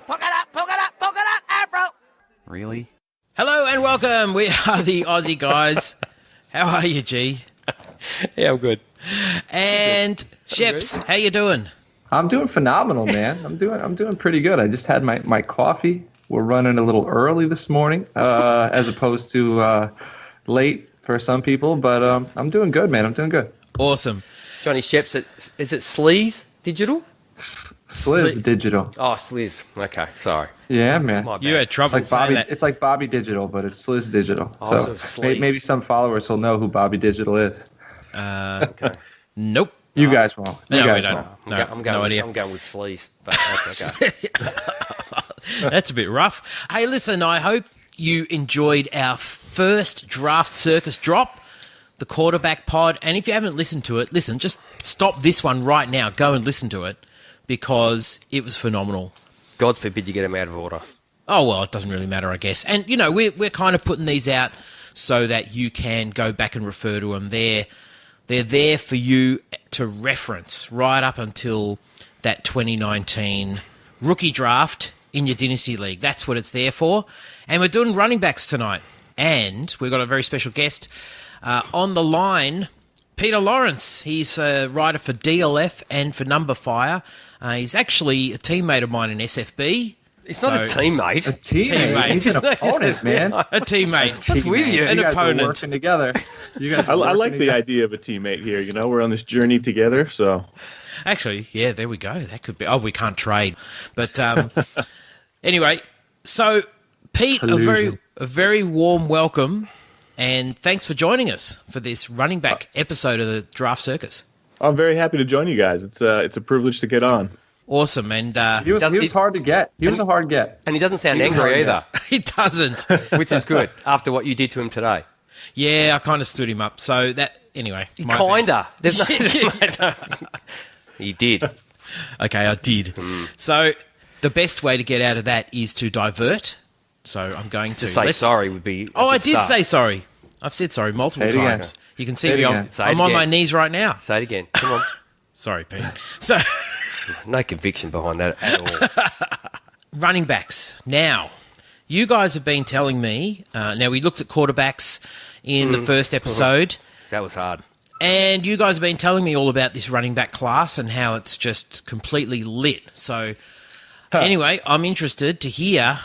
polka dot afro. Really? Hello and welcome. We are the Aussie guys. How are you, G? Yeah, I'm good. And Schepps, how you doing? I'm doing phenomenal, man. I'm doing pretty good. I just had my coffee. We're running a little early this morning, as opposed to late for some people. But I'm doing good, man. I'm doing good. Awesome. Johnny Schepps, is it Sleaze Digital? Sliz Digital. Oh, Sliz. Okay, sorry. Yeah, man. My bad. You had trouble It's like saying Bobby. that. It's like Bobby Digital, but it's Sliz Digital. Oh, So so Sleaze. maybe some followers will know who Bobby Digital is. Okay. Nope. You guys won't. You No, guys we don't. won't. I'm going no with, idea. I'm going with Sleaze, but that's okay. That's a bit rough. Hey, listen, I hope you enjoyed our first Draft Circus drop, the quarterback pod. And if you haven't listened to it, listen, just stop this one right now. Go and listen to it because it was phenomenal. God forbid you get them out of order. Oh, well, it doesn't really matter, I guess. And, you know, we're kind of putting these out so that you can go back and refer to them. They're there for you to reference right up until that 2019 rookie draft in your Dynasty League. That's what it's there for. And we're doing running backs tonight. And we've got a very special guest on the line, Peter Lawrence. He's a writer for DLF and for Number Fire. He's actually a teammate of mine in SFB. It's not a teammate. A teammate. He's an opponent, man. A teammate. What's with you? An You guys opponent. are working together. You guys. I like the idea of a teammate here. You know, we're on this journey together, so. Actually, yeah, there we go. That could be. Oh, we can't trade. But anyway, so Pete, a very warm welcome, and thanks for joining us for this running back episode of the Draft Circus. I'm very happy to join you guys. It's a privilege to get on. Awesome, and He was hard to get. He was a hard get. And he doesn't sound He was hard angry to either, he doesn't. which is good after what you did to him today. Yeah, I kind of stood him up. So that anyway. my Kinda. There's no. He did. bad. Okay, I did. So the best way to get out of that is to divert. So I'm going To to say sorry would be. Oh, I did say sorry. I've said sorry multiple Say it again. times. You can see Say it me. again. Say it I'm on again. my knees right now. Say it again. Come on. Sorry, Pete. So, No conviction behind that at all. running backs. Now, you guys have been telling me. Now, we looked at quarterbacks in the first episode, That was hard. and you guys have been telling me all about this running back class and how it's just completely lit. So, anyway, I'm interested to hear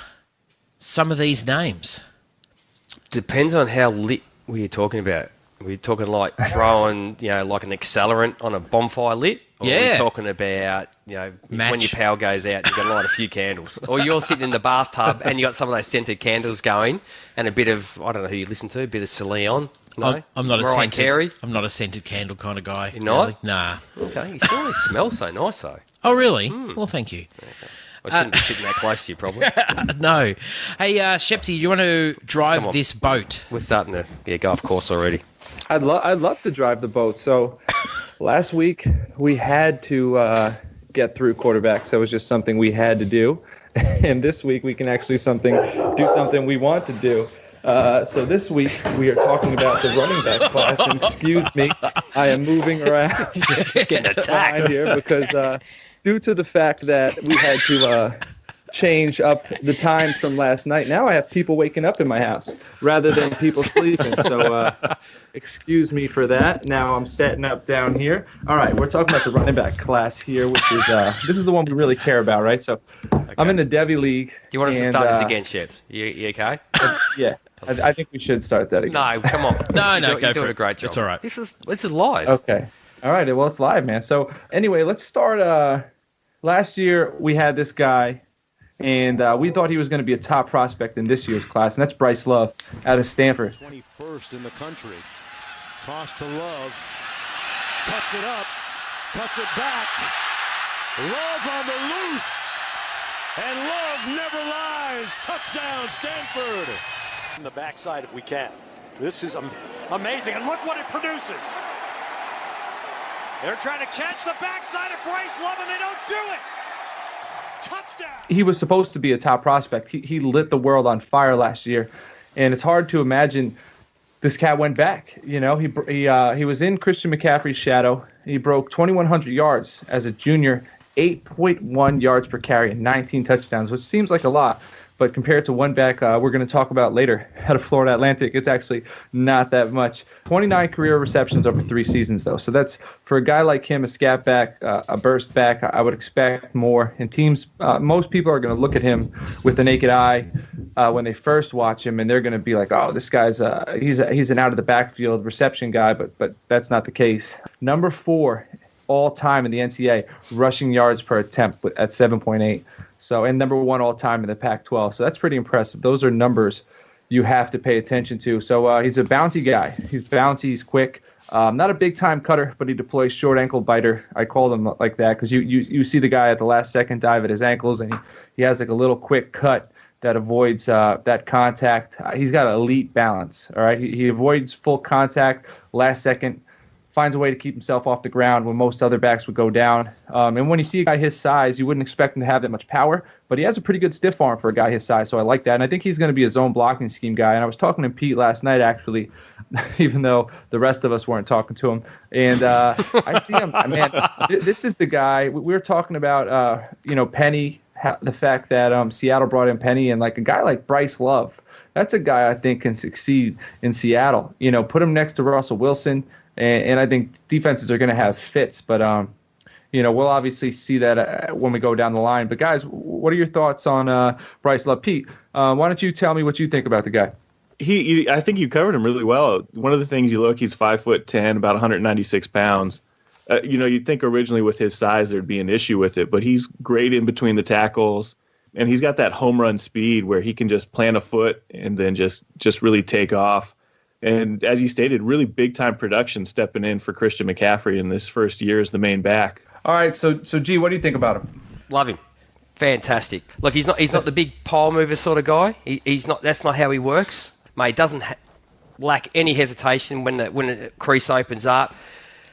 some of these names. Depends on how lit we're talking about. We're talking like throwing, like an accelerant on a bonfire lit? Or Yeah. we're talking about, when Match. your power goes out, you've got to light a few candles. Or you're sitting in the bathtub and you got some of those scented candles going and a bit of, I don't know who you listen to, a bit of Celine on. No? I'm not a Mariah scented. Carey? I'm not a scented candle kind of guy. You're not? really. Nah. Okay, you still always smell so nice though. Oh, really? Well, thank you. I shouldn't be sitting that close to you probably. No. Hey, Shepsy, you want to Come drive on. this boat? We're starting to go off course already. I'd love to drive the boat. So last week we had to get through quarterbacks. That was just something we had to do. And this week we can actually do something we want to do. So this week we are talking about the running back class. And excuse me, I am moving around Getting attacked. here because due to the fact that we had to change up the time from last night, now I have people waking up in my house rather than people sleeping. So excuse me for that. Now I'm setting up down here. All right, we're talking about the running back class here, which is this is the one we really care about, right? So I'm in the Devi League. Do you want us to and, start this again, Sheps? You okay? Yeah, I think we should start that again. No, come on. No, You're go doing for a it. great job. It's all right. This is live. Okay. All right. Well, it's live, man. So anyway, let's start. Last year we had this guy, and we thought he was going to be a top prospect in this year's class, and that's Bryce Love out of Stanford. 21st in the country. Toss to Love. Cuts it up. Cuts it back. Love on the loose. And Love never lies. Touchdown, Stanford. On the backside if we can. This is amazing. And look what it produces. They're trying to catch the backside of Bryce Love, and they don't do it. Touchdown. He was supposed to be a top prospect. He lit the world on fire last year, and it's hard to imagine this cat went back. You know, he was in Christian McCaffrey's shadow. He broke 2,100 yards as a junior 8.1 yards per carry and 19 touchdowns, which seems like a lot. But compared to one back we're going to talk about later out of Florida Atlantic, it's actually not that much. 29 career receptions over 3 seasons, though. So that's, for a guy like him, a scat back, a burst back, I would expect more. And teams, most people are going to look at him with the naked eye when they first watch him, and they're going to be like, oh, this guy's he's an out-of-the-backfield reception guy, but that's not the case. Number 4 all-time in the NCAA, rushing yards per attempt at 7.8. So, and number 1 all-time in the Pac-12. So that's pretty impressive. Those are numbers you have to pay attention to. So he's a bounty guy. He's bounty. He's quick. Not a big-time cutter, but he deploys short ankle biter. I call them like that because you see the guy at the last second dive at his ankles, and he has like a little quick cut that avoids that contact. He's got elite balance. All right, he avoids full contact, last second, finds a way to keep himself off the ground when most other backs would go down. And when you see a guy his size, you wouldn't expect him to have that much power, but he has a pretty good stiff arm for a guy his size, so I like that. And I think he's going to be a zone blocking scheme guy. And I was talking to Pete last night, actually, even though the rest of us weren't talking to him. And I see him, man, this is the guy. We were talking about, Penny, the fact that Seattle brought in Penny, and like a guy like Bryce Love, that's a guy I think can succeed in Seattle. Put him next to Russell Wilson, and I think defenses are going to have fits, but we'll obviously see that when we go down the line. But guys, what are your thoughts on Bryce Love? Pete, why don't you tell me what you think about the guy? I think you covered him really well. One of the things you look, he's 5'10", about 196 pounds. You'd think originally with his size there'd be an issue with it, but he's great in between the tackles, and he's got that home run speed where he can just plant a foot and then just really take off. And as you stated, really big-time production stepping in for Christian McCaffrey in this first year as the main back. All right, so G, what do you think about him? Love him. Fantastic. Look, he's not the big pile mover sort of guy. He's not. That's not how he works. Mate, he doesn't lack any hesitation when the crease opens up.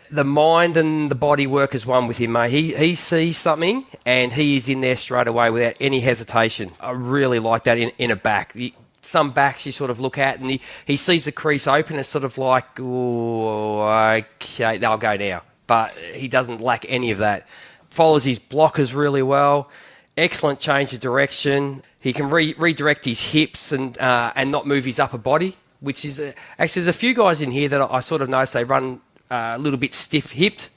The mind and the body work as one with him, mate. He sees something and he is in there straight away without any hesitation. I really like that in a back. Some backs you sort of look at and he sees the crease open. It's sort of like, oh, okay, they'll go now. But he doesn't lack any of that. Follows his blockers really well. Excellent change of direction. He can redirect his hips and not move his upper body, which is actually there's a few guys in here that I sort of notice they run a little bit stiff-hipped.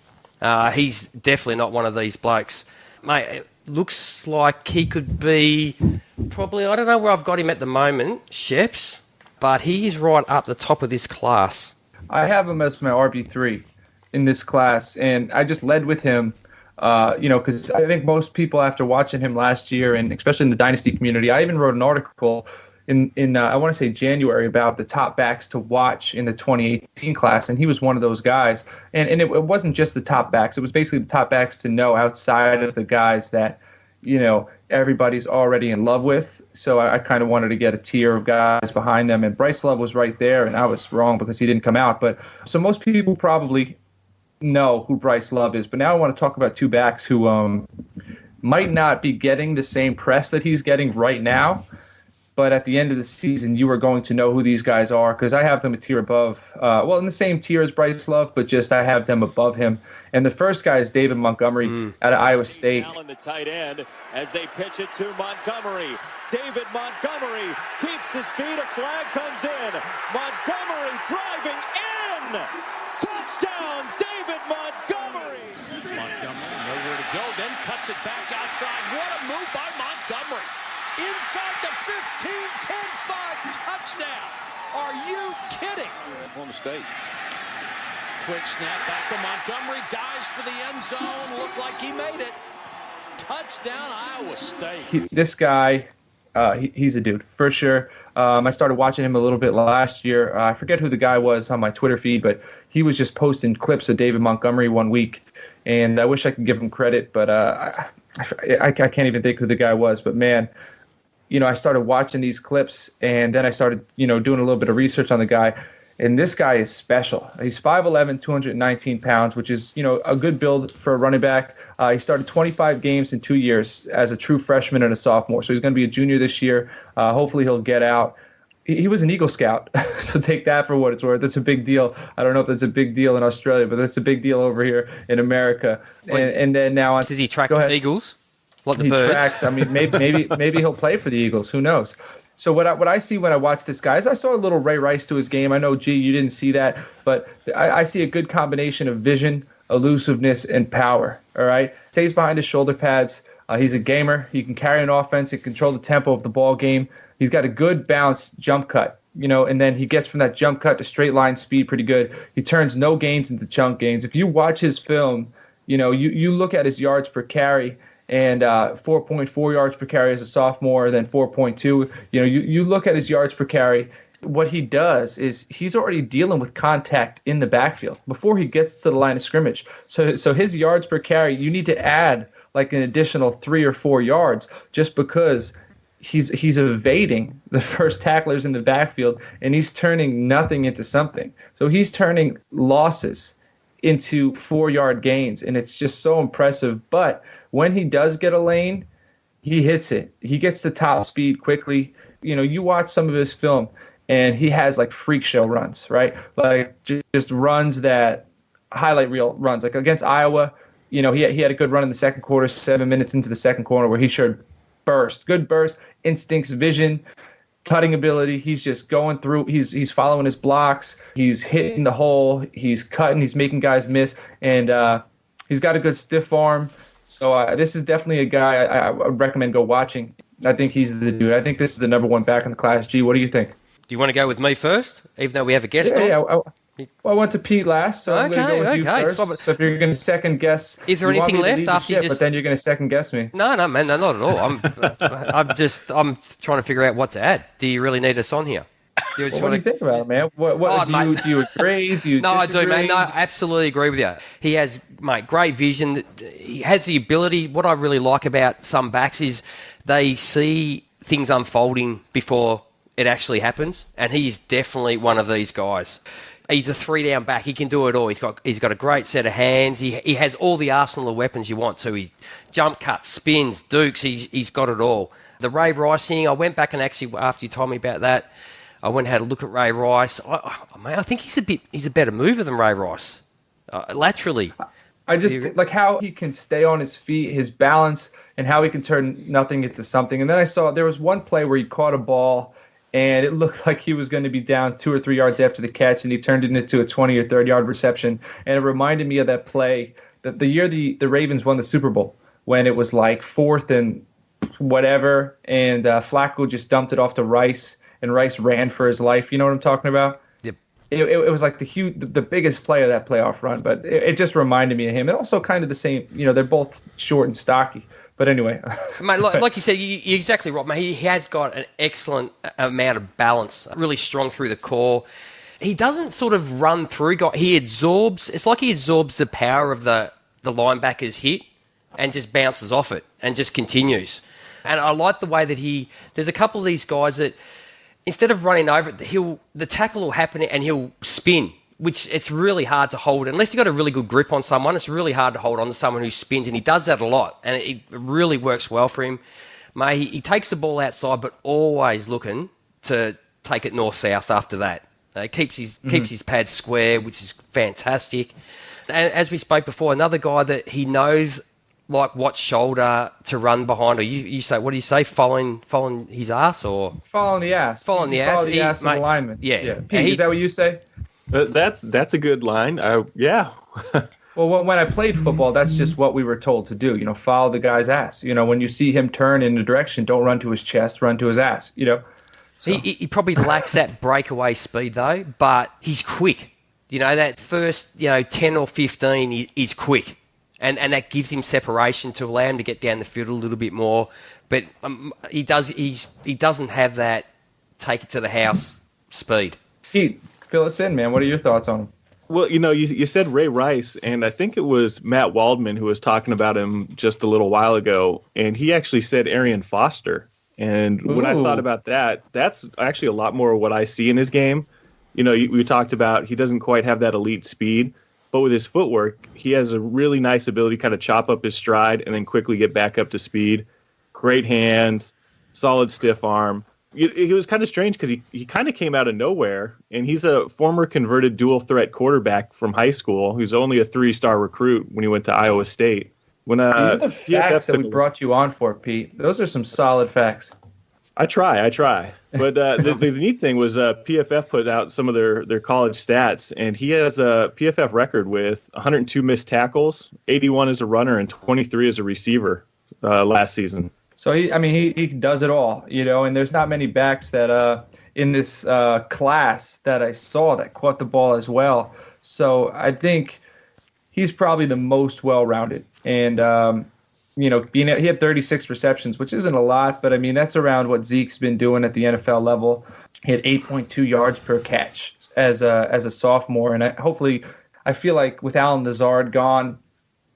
He's definitely not one of these blokes. Mate, it looks like he could be probably, I don't know where I've got him at the moment, Schepps, but he is right up the top of this class. I have him as my RB3 in this class, and I just led with him, because I think most people after watching him last year, and especially in the Dynasty community, I even wrote an article in I want to say January about the top backs to watch in the 2018 class, and he was one of those guys. And it wasn't just the top backs. It was basically the top backs to know outside of the guys that, everybody's already in love with. So I kind of wanted to get a tier of guys behind them, and Bryce Love was right there, and I was wrong because he didn't come out. But so most people probably know who Bryce Love is. But now I want to talk about two backs who might not be getting the same press that he's getting right now, but at the end of the season, you are going to know who these guys are because I have them a tier above, in the same tier as Bryce Love, but just I have them above him. And the first guy is David Montgomery out of Iowa State. Allen, the tight end, as they pitch it to Montgomery. David Montgomery keeps his feet. A flag comes in. Montgomery driving in. Touchdown, David Montgomery. Montgomery nowhere to go, then cuts it back outside. What a move by Montgomery. Inside the 15, 10-5 touchdown. Are you kidding? Oklahoma State. Quick snap back to Montgomery. Dives for the end zone. Looked like he made it. Touchdown, Iowa State. This guy, he's a dude, for sure. I started watching him a little bit last year. I forget who the guy was on my Twitter feed, but he was just posting clips of David Montgomery one week. And I wish I could give him credit, but I can't even think who the guy was. But, man, I started watching these clips, and then I started, doing a little bit of research on the guy. And this guy is special. He's 5'11", 219 pounds, which is, a good build for a running back. He started 25 games in 2 years as a true freshman and a sophomore. So he's going to be a junior this year. Hopefully he'll get out. he was an Eagle Scout, so take that for what it's worth. That's a big deal. I don't know if that's a big deal in Australia, but that's a big deal over here in America. And then now does he track go ahead. eagles? Like the He birds? tracks. I mean, maybe he'll play for the Eagles. Who knows? So what I see when I watch this guy is I saw a little Ray Rice to his game. I know, you didn't see that, but I see a good combination of vision, elusiveness, and power. All right, stays behind his shoulder pads. He's a gamer. He can carry an offense and control the tempo of the ball game. He's got a good bounce jump cut, and then he gets from that jump cut to straight line speed pretty good. He turns no gains into chunk gains. If you watch his film, you look at his yards per carry, and 4.4 yards per carry as a sophomore, then 4.2. You look at his yards per carry. What he does is he's already dealing with contact in the backfield before he gets to the line of scrimmage. So his yards per carry, you need to add like an additional 3 or 4 yards just because he's evading the first tacklers in the backfield, and he's turning nothing into something. So he's turning losses into 4-yard gains, and it's just so impressive. But when he does get a lane, he hits it. He gets the top speed quickly. You watch some of his film, and he has like freak show runs, right? Like just runs that highlight reel runs. Like against Iowa, he had a good run in the second quarter, 7 minutes into the second quarter, where he showed good burst, instincts, vision, cutting ability. He's just going through. He's following his blocks. He's hitting the hole. He's cutting. He's making guys miss, and he's got a good stiff arm. So this is definitely a guy I would recommend go watching. I think he's the dude. I think this is the number one back in the class. G, what do you think? Do you want to go with me first, even though we have a guest on? Yeah. I went to Pete last, so I'm going to go with you first. So if you're going to second guess, is there anything left after you just? But then you're going to second guess me. No, man, no, not at all. I'm trying to figure out what to add. Do you really need us on here? What do you think about it, man? Do you agree? Do you No, I disagree? do, man. No, I absolutely agree with you. He has, mate, great vision. He has the ability. What I really like about some backs is they see things unfolding before it actually happens, and he's definitely one of these guys. He's a 3-down back. He can do it all. He's got a great set of hands. He has all the arsenal of weapons you want to. He jump cuts, spins, dukes. He's got it all. The Ray Rice thing, I went back and actually, after you told me about that, I went and had a look at Ray Rice. I think he's a better mover than Ray Rice, laterally. I just like how he can stay on his feet, his balance, and how he can turn nothing into something. And then I saw there was one play where he caught a ball, and it looked like he was going to be down 2 or 3 yards after the catch, and he turned it into a 20 or 30-yard reception. And it reminded me of that play, the year the Ravens won the Super Bowl, when it was like 4th and whatever, and Flacco just dumped it off to Rice, and Rice ran for his life. You know what I'm talking about? Yep. It was like the biggest play of that playoff run, but it just reminded me of him. And also kind of the same, they're both short and stocky. But anyway. Mate, like you said, you're exactly right, mate. He has got an excellent amount of balance, really strong through the core. He doesn't sort of run through. He absorbs. It's like he absorbs the power of the linebacker's hit and just bounces off it and just continues. And I like the way that there's a couple of these guys that instead of running over it, the tackle will happen and he'll spin, which it's really hard to hold. Unless you've got a really good grip on someone, it's really hard to hold on to someone who spins, and he does that a lot, and it really works well for him. Mate, he takes the ball outside, but always looking to take it north-south after that. Keeps his pads square, which is fantastic. And as we spoke before, another guy that he knows like what shoulder to run behind, or you say, what do you say, following his ass, or following the ass? Following the ass. Follow the ass of the lineman. Yeah. Pete, is that what you say? That's a good line. Yeah. Well, when I played football, that's just what we were told to do. Follow the guy's ass. When you see him turn in a direction, don't run to his chest, run to his ass. So. He probably lacks that breakaway speed though, but he's quick. That first 10 or 15, he's quick, and that gives him separation to allow him to get down the field a little bit more. But he doesn't have that take it to the house speed. Pete, fill us in, man. What are your thoughts on him? Well, you said Ray Rice, and I think it was Matt Waldman who was talking about him just a little while ago, and he actually said Arian Foster. And when I thought about that, that's actually a lot more of what I see in his game. We talked about he doesn't quite have that elite speed, but with his footwork, he has a really nice ability to kind of chop up his stride and then quickly get back up to speed. Great hands, solid stiff arm. He was kind of strange because he kind of came out of nowhere, and he's a former converted dual threat quarterback from high school who's only a 3-star recruit when he went to Iowa State. When These are the facts that we brought you on for, Pete. Those are some solid facts. I try. But the neat thing was PFF put out some of their college stats, and he has a PFF record with 102 missed tackles, 81 as a runner, and 23 as a receiver last season. So he does it all, and there's not many backs that in this class that I saw that caught the ball as well. So I think he's probably the most well-rounded. And, he had 36 receptions, which isn't a lot, but that's around what Zeke's been doing at the NFL level. He had 8.2 yards per catch as a sophomore. And I feel like with Alan Lazard gone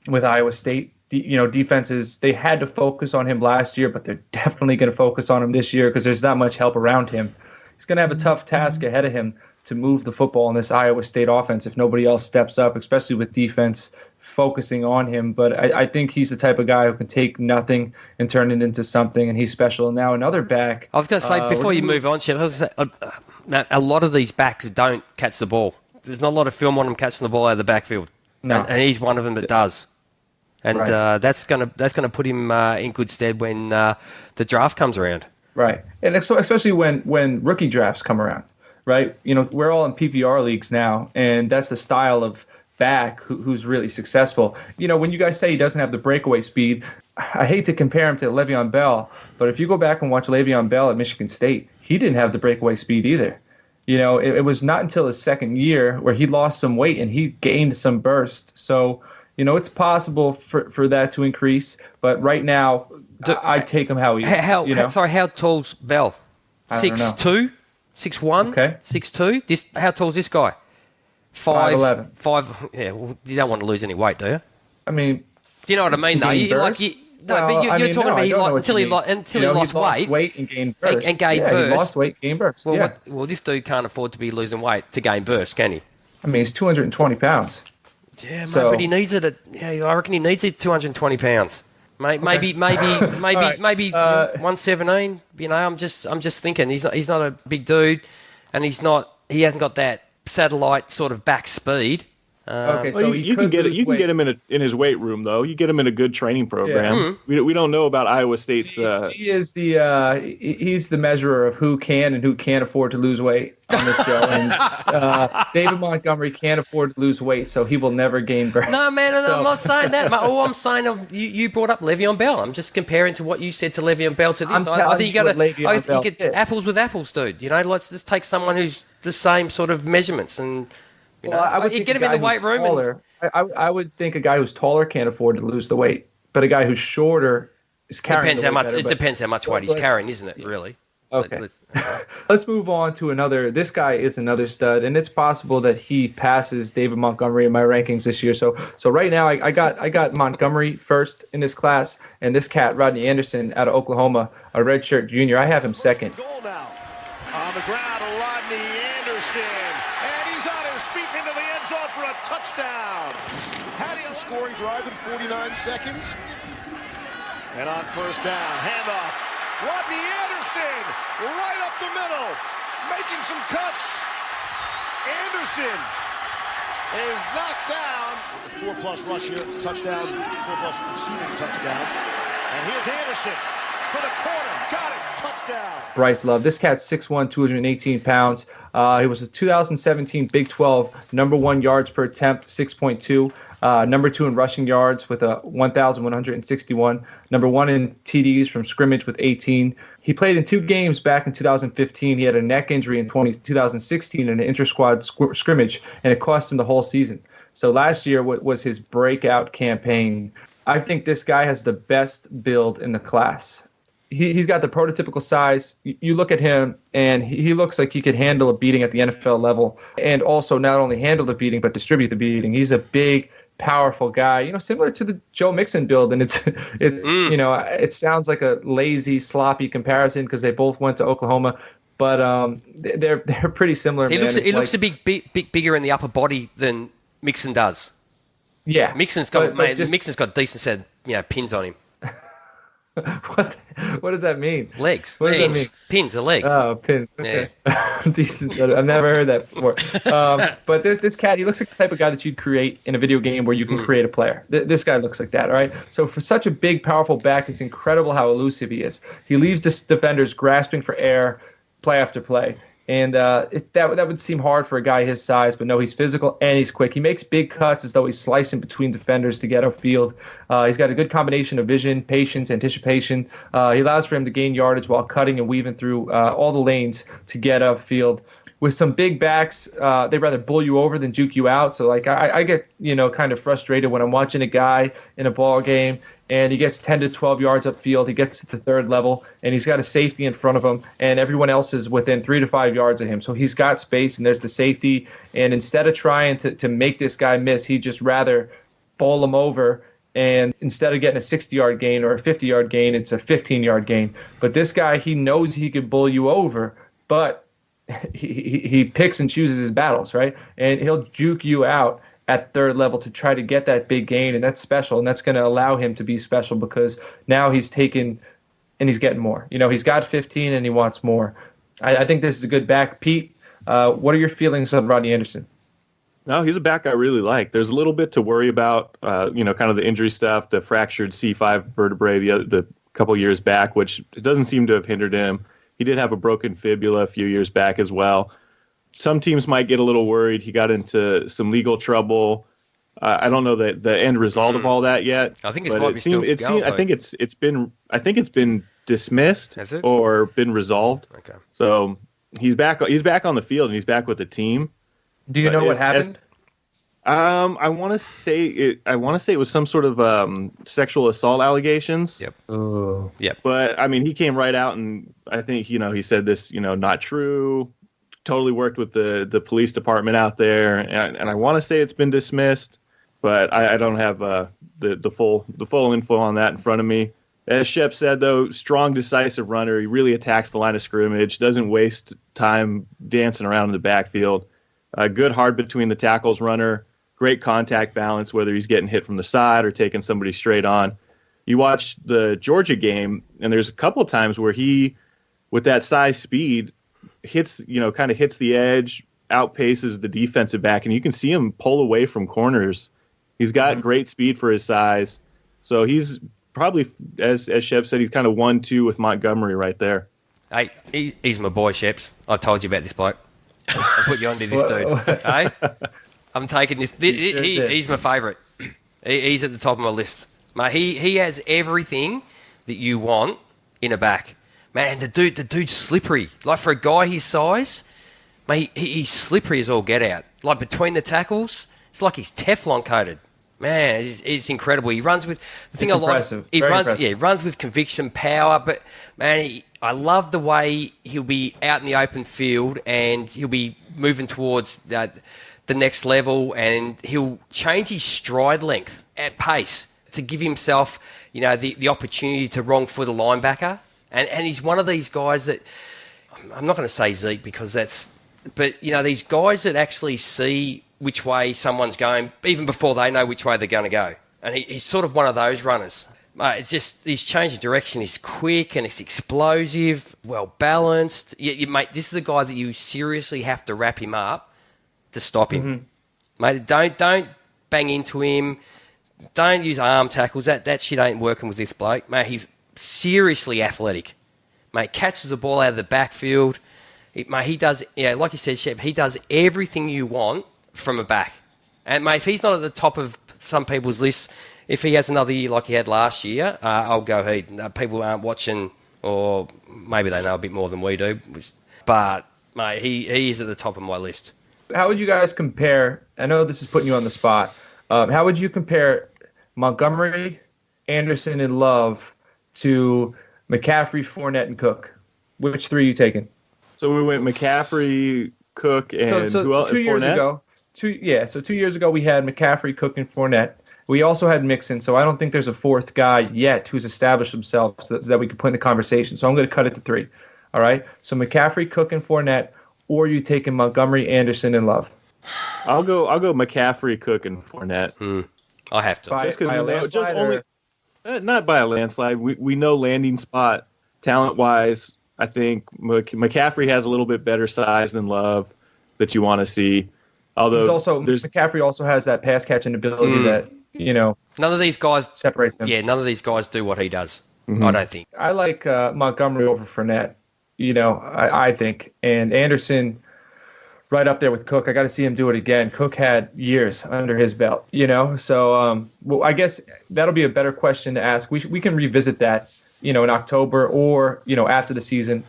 with Iowa State, defenses, they had to focus on him last year, but they're definitely going to focus on him this year because there's not much help around him. He's going to have a tough task ahead of him to move the football in this Iowa State offense if nobody else steps up, especially with defense focusing on him. But I think he's the type of guy who can take nothing and turn it into something, and he's special. And now another back. I was going to say, before you move on, Chef, a lot of these backs don't catch the ball. There's not a lot of film on them catching the ball out of the backfield. No. And he's one of them that does. And right. That's gonna put him in good stead when the draft comes around. Right, and especially when rookie drafts come around. Right, we're all in PPR leagues now, and that's the style of back who's really successful. When you guys say he doesn't have the breakaway speed, I hate to compare him to Le'Veon Bell, but if you go back and watch Le'Veon Bell at Michigan State, he didn't have the breakaway speed either. It was not until his second year where he lost some weight and he gained some burst. So. It's possible for that to increase, but right now, I'd take him how he is. How tall's Bell? 6'2", 6'1", okay. 6'2". How tall's this guy? 5'11". 5. Yeah, well, you don't want to lose any weight, do you? Do you know what I mean, though? You're talking about until he lost weight and gained burst. And gained burst. He lost weight, gained burst. Well, this dude can't afford to be losing weight to gain burst, can he? He's 220 pounds. Yeah, but he needs it I reckon he needs it 220 pounds. Maybe 117. I'm just thinking he's not a big dude, and he hasn't got that satellite sort of back speed. So you can get him in his weight room though. You get him in a good training program. Yeah. We don't know about Iowa State's. He is he's the measurer of who can and who can't afford to lose weight on this show. And David Montgomery can't afford to lose weight, so he will never gain burst. No, man, I'm not saying that. All I'm saying, you brought up Le'Veon Bell. I'm just comparing to what you said to Le'Veon Bell to this. I think you get apples with apples, dude. Let's just take someone who's the same sort of measurements and. I would get him in the weight room. I would think a guy who's taller can't afford to lose the weight, but a guy who's shorter is carrying. It depends how much weight he's carrying, isn't it? Really. Okay. Let's move on to another. This guy is another stud, and it's possible that he passes David Montgomery in my rankings this year. So right now I got Montgomery first in this class, and this cat Rodney Anderson out of Oklahoma, a redshirt junior. I have him second. Goal now. On the ground, Rodney Anderson. For a touchdown. Hattie scoring drive in 49 seconds. And on first down, handoff. Rodney Anderson right up the middle, making some cuts. Anderson is knocked down. 4+ rushing touchdowns, 4+ receiving touchdowns. And here's Anderson for the corner. Got it. Touchdown. Bryce Love. This cat's 6'1", 218 pounds. He was a 2017 Big 12 number 1 yards per attempt, 6.2. Number 2 in rushing yards with a 1,161. Number 1 in TDs from scrimmage with 18. He played in 2 games back in 2015. He had a neck injury in 2016 in an inter-squad scrimmage, and it cost him the whole season. So last year was his breakout campaign. I think this guy has the best build in the class. He's got the prototypical size. You look at him, and he looks like he could handle a beating at the NFL level, and also not only handle the beating, but distribute the beating. He's a big, powerful guy, similar to the Joe Mixon build. And it sounds like a lazy, sloppy comparison because they both went to Oklahoma, but they're pretty similar. He looks a big bigger in the upper body than Mixon does. Yeah, Mixon's got decent set pins on him. What does that mean? Legs. What does that mean? Pins are legs. Oh, pins. Okay. Decent. I've never heard that before. But there's this cat. He looks like the type of guy that you'd create in a video game where you can create a player. This guy looks like that, all right? So for such a big, powerful back, it's incredible how elusive he is. He leaves defenders grasping for air play after play. And that would seem hard for a guy his size, but no, he's physical and he's quick. He makes big cuts as though he's slicing between defenders to get upfield. He's got a good combination of vision, patience, anticipation. He allows for him to gain yardage while cutting and weaving through all the lanes to get upfield. With some big backs, they'd rather bull you over than juke you out. So like I get kind of frustrated when I'm watching a guy in a ball game and he gets 10 to 12 yards upfield. He gets to the third level and he's got a safety in front of him and everyone else is within 3 to 5 yards of him. So he's got space and there's the safety. And instead of trying to make this guy miss, he'd just rather bowl him over. And instead of getting a 60-yard gain or a 50-yard gain, it's a 15-yard gain. But this guy, he knows he could bull you over, but he picks and chooses his battles, right? And he'll juke you out at third level to try to get that big gain, and that's special, and that's going to allow him to be special because now he's taken and he's getting more. He's got 15 and he wants more. I think this is a good back. Pete, what are your feelings on Rodney Anderson? No, he's a back I really like. There's a little bit to worry about, kind of the injury stuff, the fractured C5 vertebrae the couple years back, which it doesn't seem to have hindered him. He did have a broken fibula a few years back as well. Some teams might get a little worried. He got into some legal trouble. I don't know the end result of all that yet. I think I think it's been dismissed or been resolved. Okay. So he's back on the field and he's back with the team. Do you know what happened? I want to say it was some sort of sexual assault allegations. Yep. Oh. Yep. But I mean, he came right out and I think he said this not true. Totally worked with the police department out there, and I want to say it's been dismissed, but I don't have the full info on that in front of me. As Shep said, though, strong, decisive runner. He really attacks the line of scrimmage. Doesn't waste time dancing around in the backfield. Good hard between the tackles runner. Great contact balance, whether he's getting hit from the side or taking somebody straight on. You watch the Georgia game, and there's a couple of times where he, with that size speed, hits the edge, outpaces the defensive back, and you can see him pull away from corners. He's got great speed for his size. So he's probably, as Shep said, he's kind of 1-2 with Montgomery right there. Hey, he's my boy, Sheps. I told you about this bloke. I put you onto this dude. Hey? I'm taking this. He's my favourite. He's at the top of my list. Mate, he has everything that you want in a back. Man, the dude's slippery. Like for a guy his size, mate, he's slippery as all get out. Like between the tackles, it's like he's Teflon coated. Man, it's incredible. He runs with the thing. Impressive. He runs with conviction, power. But man, I love the way he'll be out in the open field and he'll be moving towards the next level, and he'll change his stride length at pace to give himself, the opportunity to wrong foot a linebacker. And he's one of these guys that, I'm not going to say Zeke because but these guys that actually see which way someone's going even before they know which way they're going to go. And he's sort of one of those runners. It's just he's changing direction. He's quick and it's explosive, well balanced. Mate, this is a guy that you seriously have to wrap him up to stop him. Mate, don't bang into him. Don't use arm tackles. That shit ain't working with this bloke. Mate, he's seriously athletic. Mate, catches the ball out of the backfield. Mate, he does, like you said, Shep, he does everything you want from a back. And, mate, if he's not at the top of some people's lists, if he has another year like he had last year, I'll go heed. People aren't watching, or maybe they know a bit more than we do. But, mate, he is at the top of my list. How would you guys compare? I know this is putting you on the spot. How would you compare Montgomery, Anderson, and Love to McCaffrey, Fournette, and Cook? Which three are you taking? So we went McCaffrey, Cook, and so who else? 2 years Fournette? ago. So 2 years ago we had McCaffrey, Cook, and Fournette. We also had Mixon, so I don't think there's a fourth guy yet who's established himself that we could put in the conversation. So I'm going to cut it to three. All right? So McCaffrey, Cook, and Fournette, or are you taking Montgomery, Anderson, and Love? I'll go McCaffrey, Cook, and Fournette. I have to. Not by a landslide. We know landing spot, talent-wise. I think McCaffrey has a little bit better size than Love that you want to see. Although McCaffrey also has that pass catching ability that, none of these guys separates them. Yeah, none of these guys do what he does. I don't think. I like Montgomery over Fournette, I think. And Anderson right up there with Cook. I got to see him do it again. Cook had years under his belt, So I guess that'll be a better question to ask. We can revisit that, in October or, after the season,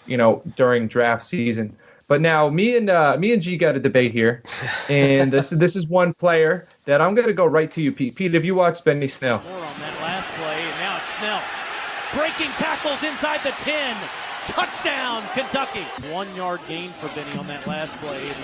during draft season. But now me and G got a debate here. And this is one player that I'm going to go right to you, Pete. Pete, have you watched Benny Snell? More on that last play, and now it's Snell. Breaking tackles inside the 10. Touchdown, Kentucky. 1 yard gain for Benny on that last play. And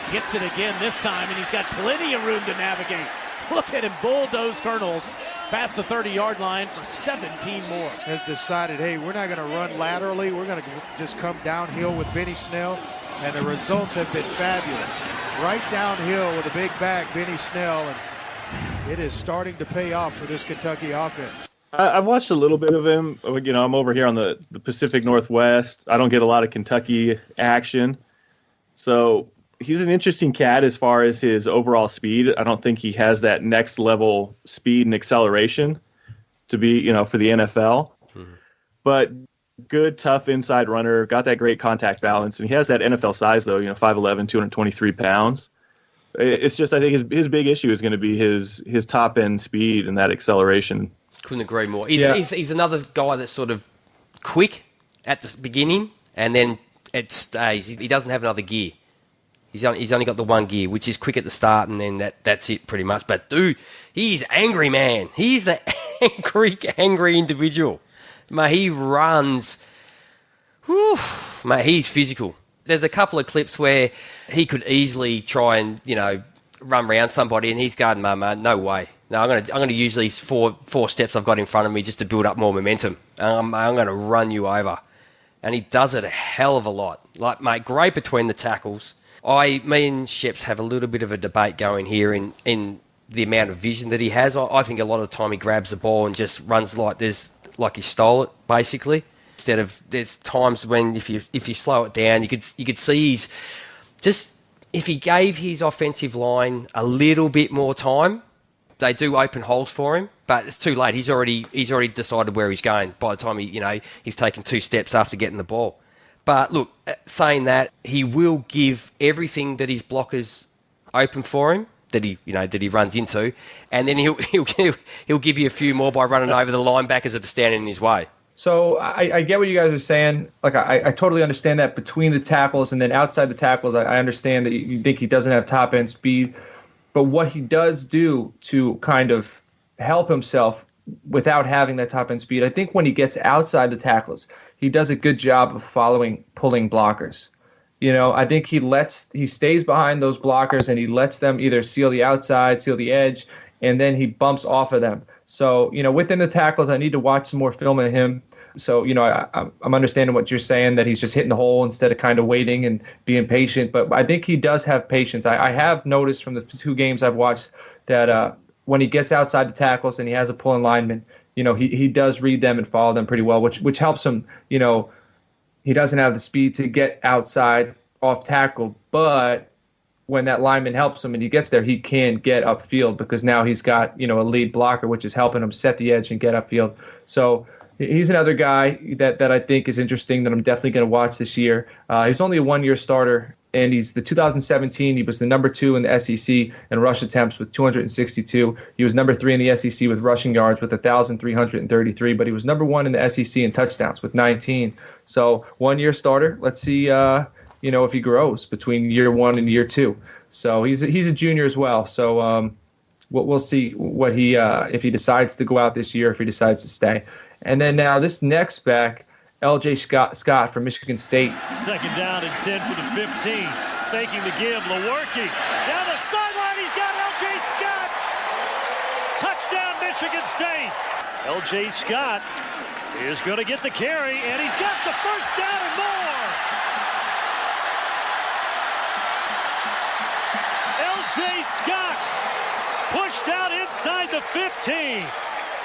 he gets it again this time, and he's got plenty of room to navigate. Look at him bulldoze Colonels past the 30-yard line for 17 more. Has decided, hey, we're not going to run laterally. We're going to just come downhill with Benny Snell. And the results have been fabulous. Right downhill with a big back, Benny Snell. And it is starting to pay off for this Kentucky offense. I've watched a little bit of him. I'm over here on the Pacific Northwest. I don't get a lot of Kentucky action. So he's an interesting cat as far as his overall speed. I don't think he has that next level speed and acceleration to be, for the NFL. But good, tough inside runner, got that great contact balance. And he has that NFL size, though, 5'11", 223 pounds. It's just, I think his big issue is going to be his top-end speed and that acceleration. Couldn't agree more. He's another guy that's sort of quick at the beginning, and then it stays. He doesn't have another gear. He's only got the one gear, which is quick at the start, and then that's it pretty much. But, dude, he's angry, man. He's the angry individual. Mate, he runs. Whew, mate, he's physical. There's a couple of clips where he could easily try and, run around somebody, and he's going, mate, no way. No, I'm going to use these four steps I've got in front of me just to build up more momentum. I'm going to run you over. And he does it a hell of a lot. Like, mate, great between the tackles. Me and Schepps have a little bit of a debate going here in the amount of vision that he has. I think a lot of the time he grabs the ball and just runs like he stole it, basically. Instead of, there's times when if you slow it down, you could see he's just, if he gave his offensive line a little bit more time, they do open holes for him, but it's too late. He's already decided where he's going by the time he's taken 2 steps after getting the ball. But look, saying that, he will give everything that his blockers open for him that he runs into, and then he'll give you a few more by running over the linebackers that are standing in his way. So I get what you guys are saying. Like I totally understand that between the tackles and then outside the tackles, I understand that you think he doesn't have top end speed. But what he does do to kind of help himself without having that top end speed, I think when he gets outside the tackles, he does a good job of pulling blockers. I think he stays behind those blockers and he lets them either seal the outside, seal the edge, and then he bumps off of them. So, within the tackles, I need to watch some more film of him. So, I'm understanding what you're saying, that he's just hitting the hole instead of kind of waiting and being patient. But I think he does have patience. I have noticed from the 2 games I've watched that when he gets outside the tackles and he has a pulling lineman, he does read them and follow them pretty well, which helps him. He doesn't have the speed to get outside off tackle, but when that lineman helps him and he gets there, he can get upfield because now he's got, a lead blocker, which is helping him set the edge and get upfield. So he's another guy that I think is interesting that I'm definitely going to watch this year. He's only a 1-year starter, and he's the 2017. He was the number 2 in the SEC in rush attempts with 262. He was number 3 in the SEC with rushing yards with 1,333, but he was number 1 in the SEC in touchdowns with 19. So 1-year starter. Let's see, if he grows between year 1 and year 2. So he's a junior as well. So we'll see what he if he decides to go out this year, if he decides to stay. And then now this next back, L.J. Scott from Michigan State. 2nd down and 10 for the 15. Faking the give, Lewerke. Down the sideline, he's got L.J. Scott. Touchdown, Michigan State. L.J. Scott is going to get the carry, and he's got the first down and more. L.J. Scott pushed out inside the 15.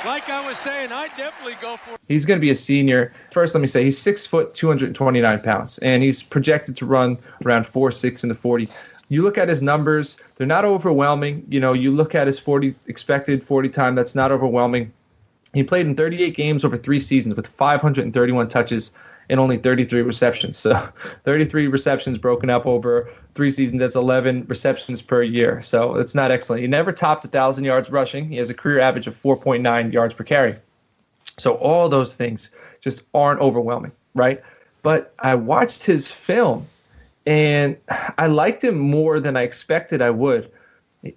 Like I was saying, I'd definitely go for it. He's going to be a senior. First, let me say he's 6 foot, 229 pounds, and he's projected to run around 4.6 in the 40. You look at his numbers; they're not overwhelming. You know, you look at his expected 40 time; that's not overwhelming. He played in 38 games over 3 seasons with 531 touches and only 33 receptions. So 33 receptions broken up over 3 seasons. That's 11 receptions per year. So it's not excellent. He never topped 1,000 yards rushing. He has a career average of 4.9 yards per carry. So all those things just aren't overwhelming, right? But I watched his film, and I liked him more than I expected I would.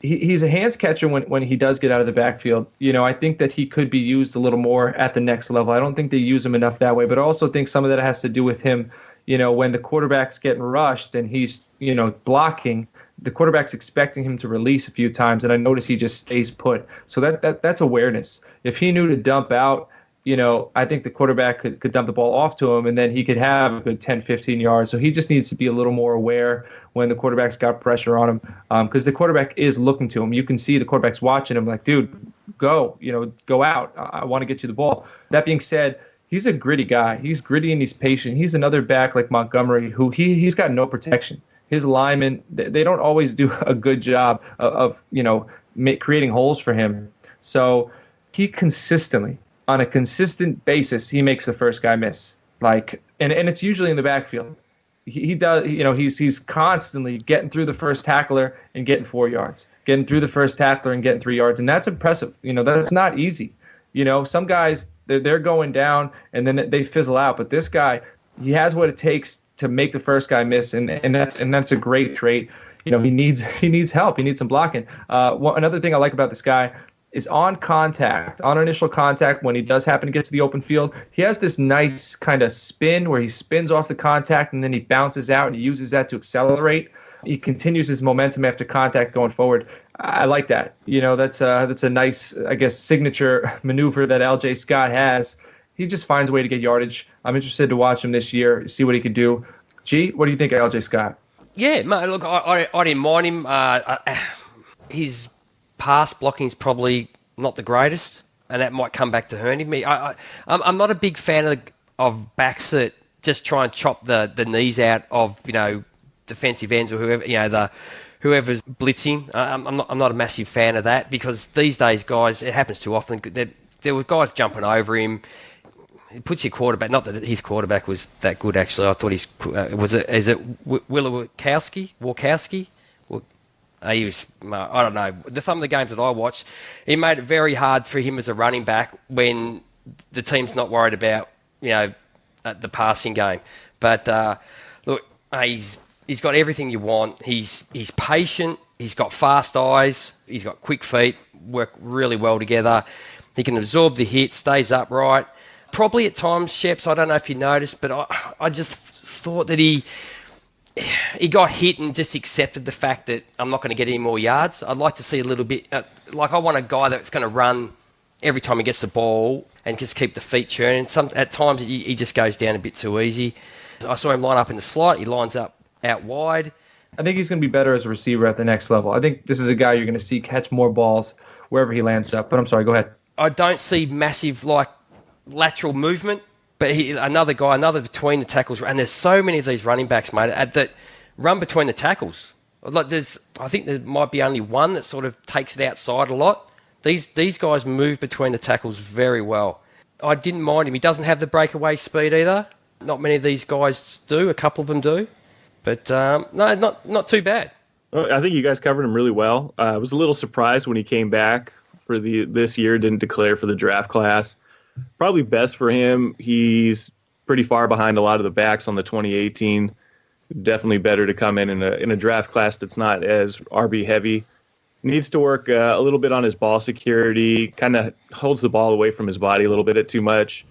He's a hands catcher when he does get out of the backfield. You know, I think that he could be used a little more at the next level. I don't think they use him enough that way, but I also think some of that has to do with him, you know, when the quarterback's getting rushed and he's, you know, blocking, the quarterback's expecting him to release a few times, and I notice he just stays put. So that's awareness. If he knew to dump out, you know, I think the quarterback could dump the ball off to him, and then he could have a good 10, 15 yards. So he just needs to be a little more aware when the quarterback's got pressure on him, because the quarterback is looking to him. You can see the quarterback's watching him like, dude, go out. I want to get you the ball. That being said, he's a gritty guy. He's gritty and he's patient. He's another back like Montgomery who he's got no protection. His linemen, they don't always do a good job of creating holes for him. So he consistently, on a consistent basis, he makes the first guy miss. And it's usually in the backfield. He does, you know, he's constantly getting through the first tackler and getting 4 yards, getting through the first tackler and getting 3 yards, and that's impressive. You know, that's not easy. You know, some guys they're going down and then they fizzle out, but this guy, he has what it takes to make the first guy miss, and that's a great trait. You know, he needs help. He needs some blocking. Another thing I like about this guy is on initial contact, when he does happen to get to the open field, he has this nice kind of spin where he spins off the contact and then he bounces out and he uses that to accelerate. He continues his momentum after contact going forward. I like that. You know, that's a nice, I guess, signature maneuver that LJ Scott has. He just finds a way to get yardage. I'm interested to watch him this year, see what he can do. G, what do you think of LJ Scott? Yeah, mate, look, I didn't mind him. His pass blocking's probably not the greatest, and that might come back to hurting me. I'm not a big fan of backs that just try and chop the knees out of, you know, defensive ends or whoever, you know, whoever's blitzing. I'm not a massive fan of that, because these days, guys, it happens too often. There were guys jumping over him. It puts your quarterback. Not that his quarterback was that good, actually. I thought is it Wilkowski? He was, I don't know. Some of the games that I watched, he made it very hard for him as a running back when the team's not worried about, you know, the passing game. But look, he's got everything you want. He's patient. He's got fast eyes. He's got quick feet. Work really well together. He can absorb the hit. Stays upright. Probably at times, Schepps, I don't know if you noticed, but I just thought that he got hit and just accepted the fact that I'm not going to get any more yards. I'd like to see a little bit, I want a guy that's going to run every time he gets the ball and just keep the feet churning. At times he just goes down a bit too easy. I saw him line up in the slot. He lines up out wide. I think he's going to be better as a receiver at the next level. I think this is a guy you're going to see catch more balls wherever he lands up. But I'm sorry, go ahead. I don't see massive lateral movement. But another between the tackles, and there's so many of these running backs, mate, that run between the tackles. I think there might be only one that sort of takes it outside a lot. These guys move between the tackles very well. I didn't mind him. He doesn't have the breakaway speed either. Not many of these guys do. A couple of them do, but no, not too bad. Well, I think you guys covered him really well. I was a little surprised when he came back for this year, didn't declare for the draft class. Probably best for him. He's pretty far behind a lot of the backs on the 2018. Definitely better to come in a draft class that's not as RB heavy. Needs to work a little bit on his ball security. Kind of holds the ball away from his body a little bit too much.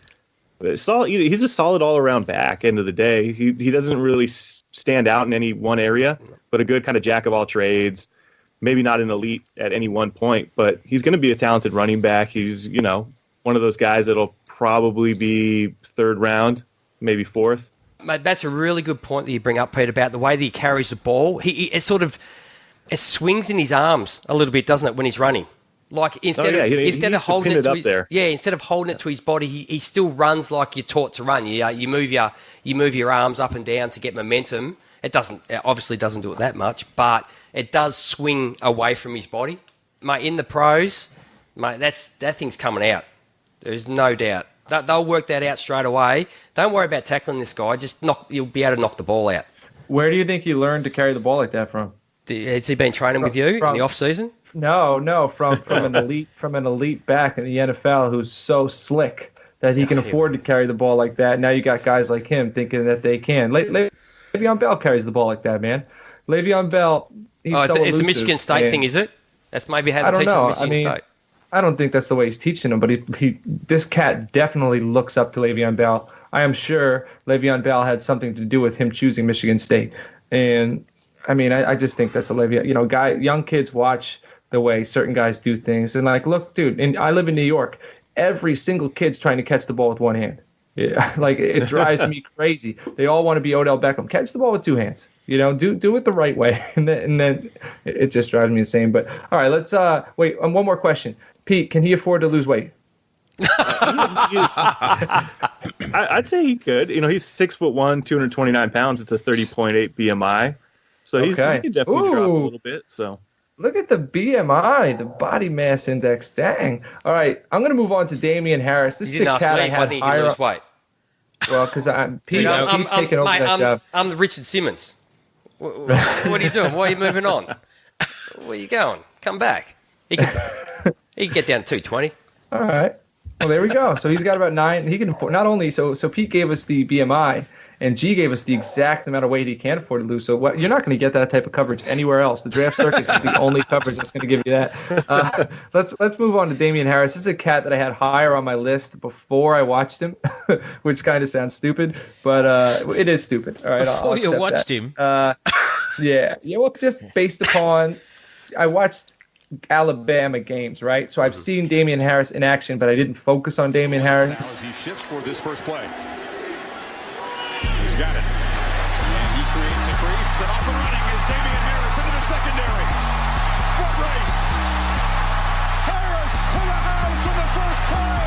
But he's a solid all around back. End of the day, he doesn't really stand out in any one area, but a good kind of jack of all trades. Maybe not an elite at any one point, but he's going to be a talented running back. He's, you know, one of those guys that'll probably be 3rd round, maybe 4th. Mate, that's a really good point that you bring up, Pete, about the way that he carries the ball. It swings in his arms a little bit, doesn't it, when he's running? Like instead of holding it to his, instead of holding it to his body, he still runs like you're taught to run. You move your arms up and down to get momentum. It obviously doesn't do it that much, but it does swing away from his body. Mate, in the pros, mate, that thing's coming out. There's no doubt. They'll work that out straight away. Don't worry about tackling this guy. You'll be able to knock the ball out. Where do you think he learned to carry the ball like that from? Has he been training with you in the off season? No, from an elite back in the NFL who's so slick that he can afford to carry the ball like that. Now you got guys like him thinking that they can. Le'Veon Bell carries the ball like that, man. Le'Veon Bell, he's so elusive. It's a Michigan State thing, is it? That's maybe how they teach him at Michigan State. I don't think that's the way he's teaching him, but this cat definitely looks up to Le'Veon Bell. I am sure Le'Veon Bell had something to do with him choosing Michigan State. And I mean, I just think that's a Le'Veon. Young kids watch the way certain guys do things. And like, look, dude, and I live in New York. Every single kid's trying to catch the ball with one hand. Yeah, like it drives me crazy. They all want to be Odell Beckham. Catch the ball with two hands. Do it the right way, and then it just drives me insane. But all right, let's wait. One more question, Pete. Can he afford to lose weight? I'd say he could. He's 6'1", 229 pounds. It's a 30.8 BMI, so he can definitely drop a little bit. So. Look at the BMI, the body mass index. Dang. All right, I'm going to move on to Damian Harris. This is a cat I had think he can lose weight. Well, because Pete's taking over that job. I'm the Richard Simmons. What are you doing? Why are you moving on? Where are you going? Come back. He can get down to 220. All right. Well, there we go. So he's got about 9. He can afford not only so Pete gave us the BMI. And G gave us the exact amount of weight he can afford to lose. So you're not going to get that type of coverage anywhere else. The Draft Circus is the only coverage that's going to give you that. Let's move on to Damian Harris. This is a cat that I had higher on my list before I watched him, which kind of sounds stupid, but it is stupid. All right, before you watched him? Yeah. Well, just based upon I watched Alabama games, right? So I've seen Damian Harris in action, but I didn't focus on Damian Harris. Now as he shifts for this first play. He's got it. And he creates a crease. And off and running is Damian Harris into the secondary. Foot race. Harris to the house on the first play.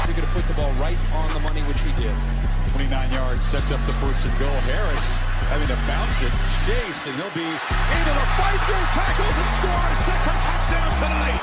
He's going to put the ball right on the money, which he did. 29 yards sets up the first and goal. Harris having to bounce it, chase, and he'll be able to fight through tackles and score a second touchdown tonight.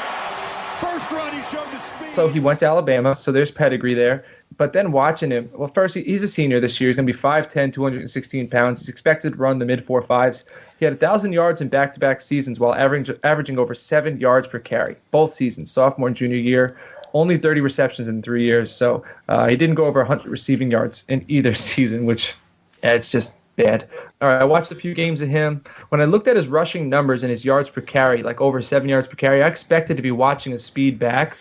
First run, he showed the speed. So he went to Alabama, so there's pedigree there. But then watching him, well, first, he's a senior this year. He's going to be 5'10", 216 pounds. He's expected to run the mid-4.5s. He had 1,000 yards in back-to-back seasons while averaging over 7 yards per carry, both seasons, sophomore and junior year. Only 30 receptions in 3 years. So he didn't go over 100 receiving yards in either season, which it's just bad. All right, I watched a few games of him. When I looked at his rushing numbers and his yards per carry, like over 7 yards per carry, I expected to be watching his speed back.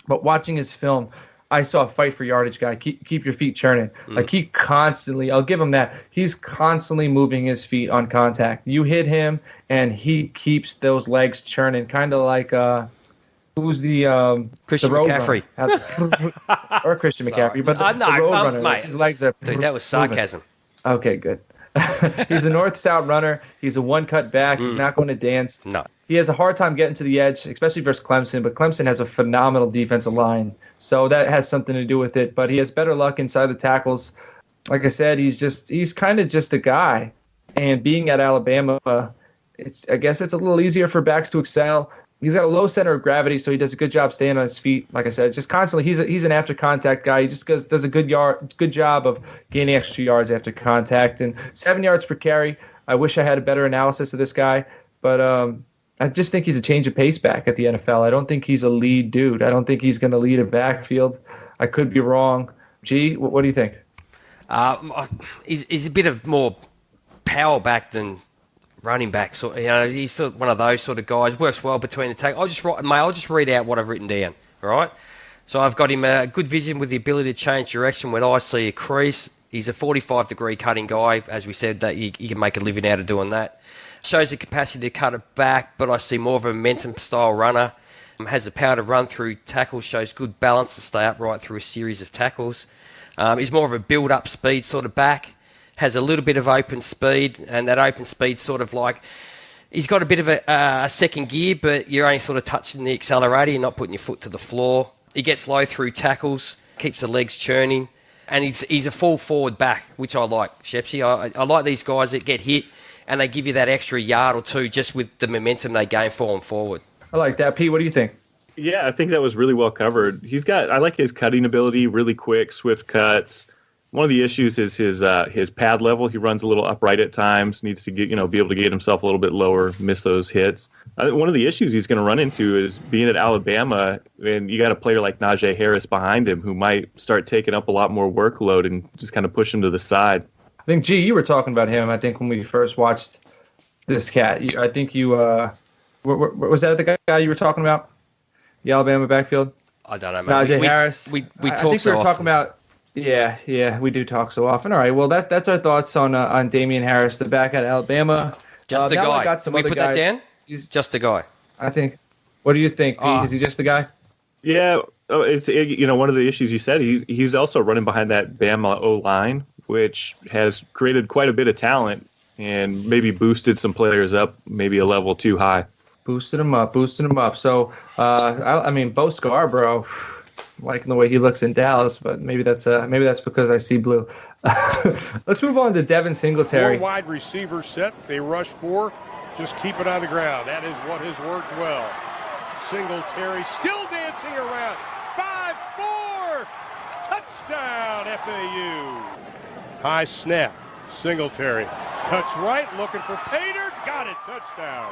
But watching his film, I saw a fight for yardage guy. Keep your feet churning. Like he constantly, I'll give him that. He's constantly moving his feet on contact. You hit him, and he keeps those legs churning, kind of like who's the Christian McCaffrey or Christian McCaffrey, but the road runner. Mate, his legs are. Dude, that was sarcasm. Okay, good. He's a north-south runner. He's a one-cut back. He's not going to dance. No. He has a hard time getting to the edge, especially versus Clemson, but Clemson has a phenomenal defensive line, so that has something to do with it. But he has better luck inside the tackles. Like I said, he's kind of just a guy. And being at Alabama, I guess it's a little easier for backs to excel. He's got a low center of gravity, so he does a good job staying on his feet. Like I said, just constantly, he's an after contact guy. He just does a good job of gaining extra yards after contact. And 7 yards per carry. I wish I had a better analysis of this guy, but I just think he's a change of pace back at the NFL. I don't think he's a lead dude. I don't think he's going to lead a backfield. I could be wrong. G, what do you think? He's a bit of more power back than running back. So he's sort of one of those sort of guys. Works well between the tackle. I'll just read out what I've written down. All right. So I've got him a good vision with the ability to change direction when I see a crease. He's a 45-degree cutting guy. As we said, that you can make a living out of doing that. Shows the capacity to cut it back, but I see more of a momentum-style runner. Has the power to run through tackles, shows good balance to stay upright through a series of tackles. He's more of a build-up speed sort of back. Has a little bit of open speed, and that open speed sort of like He's got a bit of a second gear, but you're only sort of touching the accelerator. You're not putting your foot to the floor. He gets low through tackles, keeps the legs churning, and he's a full forward back, which I like, Shepsy. I like these guys that get hit, and they give you that extra yard or two just with the momentum they gain forward. I like that. Pete, what do you think? Yeah, I think that was really well covered. I like his cutting ability, really quick, swift cuts. One of the issues is his pad level. He runs a little upright at times. Needs to be able to get himself a little bit lower, miss those hits. One of the issues he's going to run into is being at Alabama, and you got a player like Najee Harris behind him who might start taking up a lot more workload and just kind of push him to the side. I think, G, you were talking about him. I think when we first watched this cat, I think you was that the guy you were talking about? The Alabama backfield? I don't know, man. Najee Harris. We I talk think so we were often. talking about. Yeah, we do talk so often. All right, well, that's our thoughts on Damian Harris, the back at Alabama. Just a now I guy. got some Can we other put guys. that down? He's- Just a guy. I think. What do you think, Pete? Is he just a guy? Yeah, it's one of the issues you said. He's also running behind that Bama O line, which has created quite a bit of talent and maybe boosted some players up maybe a level too high. Boosted him up. So, Bo Scarborough, liking the way he looks in Dallas, but maybe that's because I see blue. Let's move on to Devin Singletary. 4 wide receiver set. They rush 4. Just keep it on the ground. That is what has worked well. Singletary still dancing around. 5-4. Touchdown, FAU. High snap. Singletary cuts right, looking for Pater. Got it. Touchdown.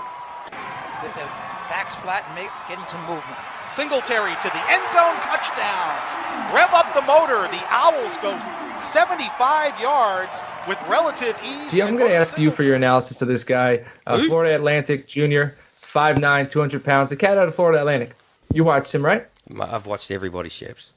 The back's flat and getting some movement. Singletary to the end zone, touchdown. Rev up the motor. The Owls go 75 yards with relative ease. Gee, I'm going to ask you for your analysis of this guy. Florida Atlantic Jr., 5'9", 200 pounds. The cat out of Florida Atlantic. You watched him, right? I've watched everybody, Shepps.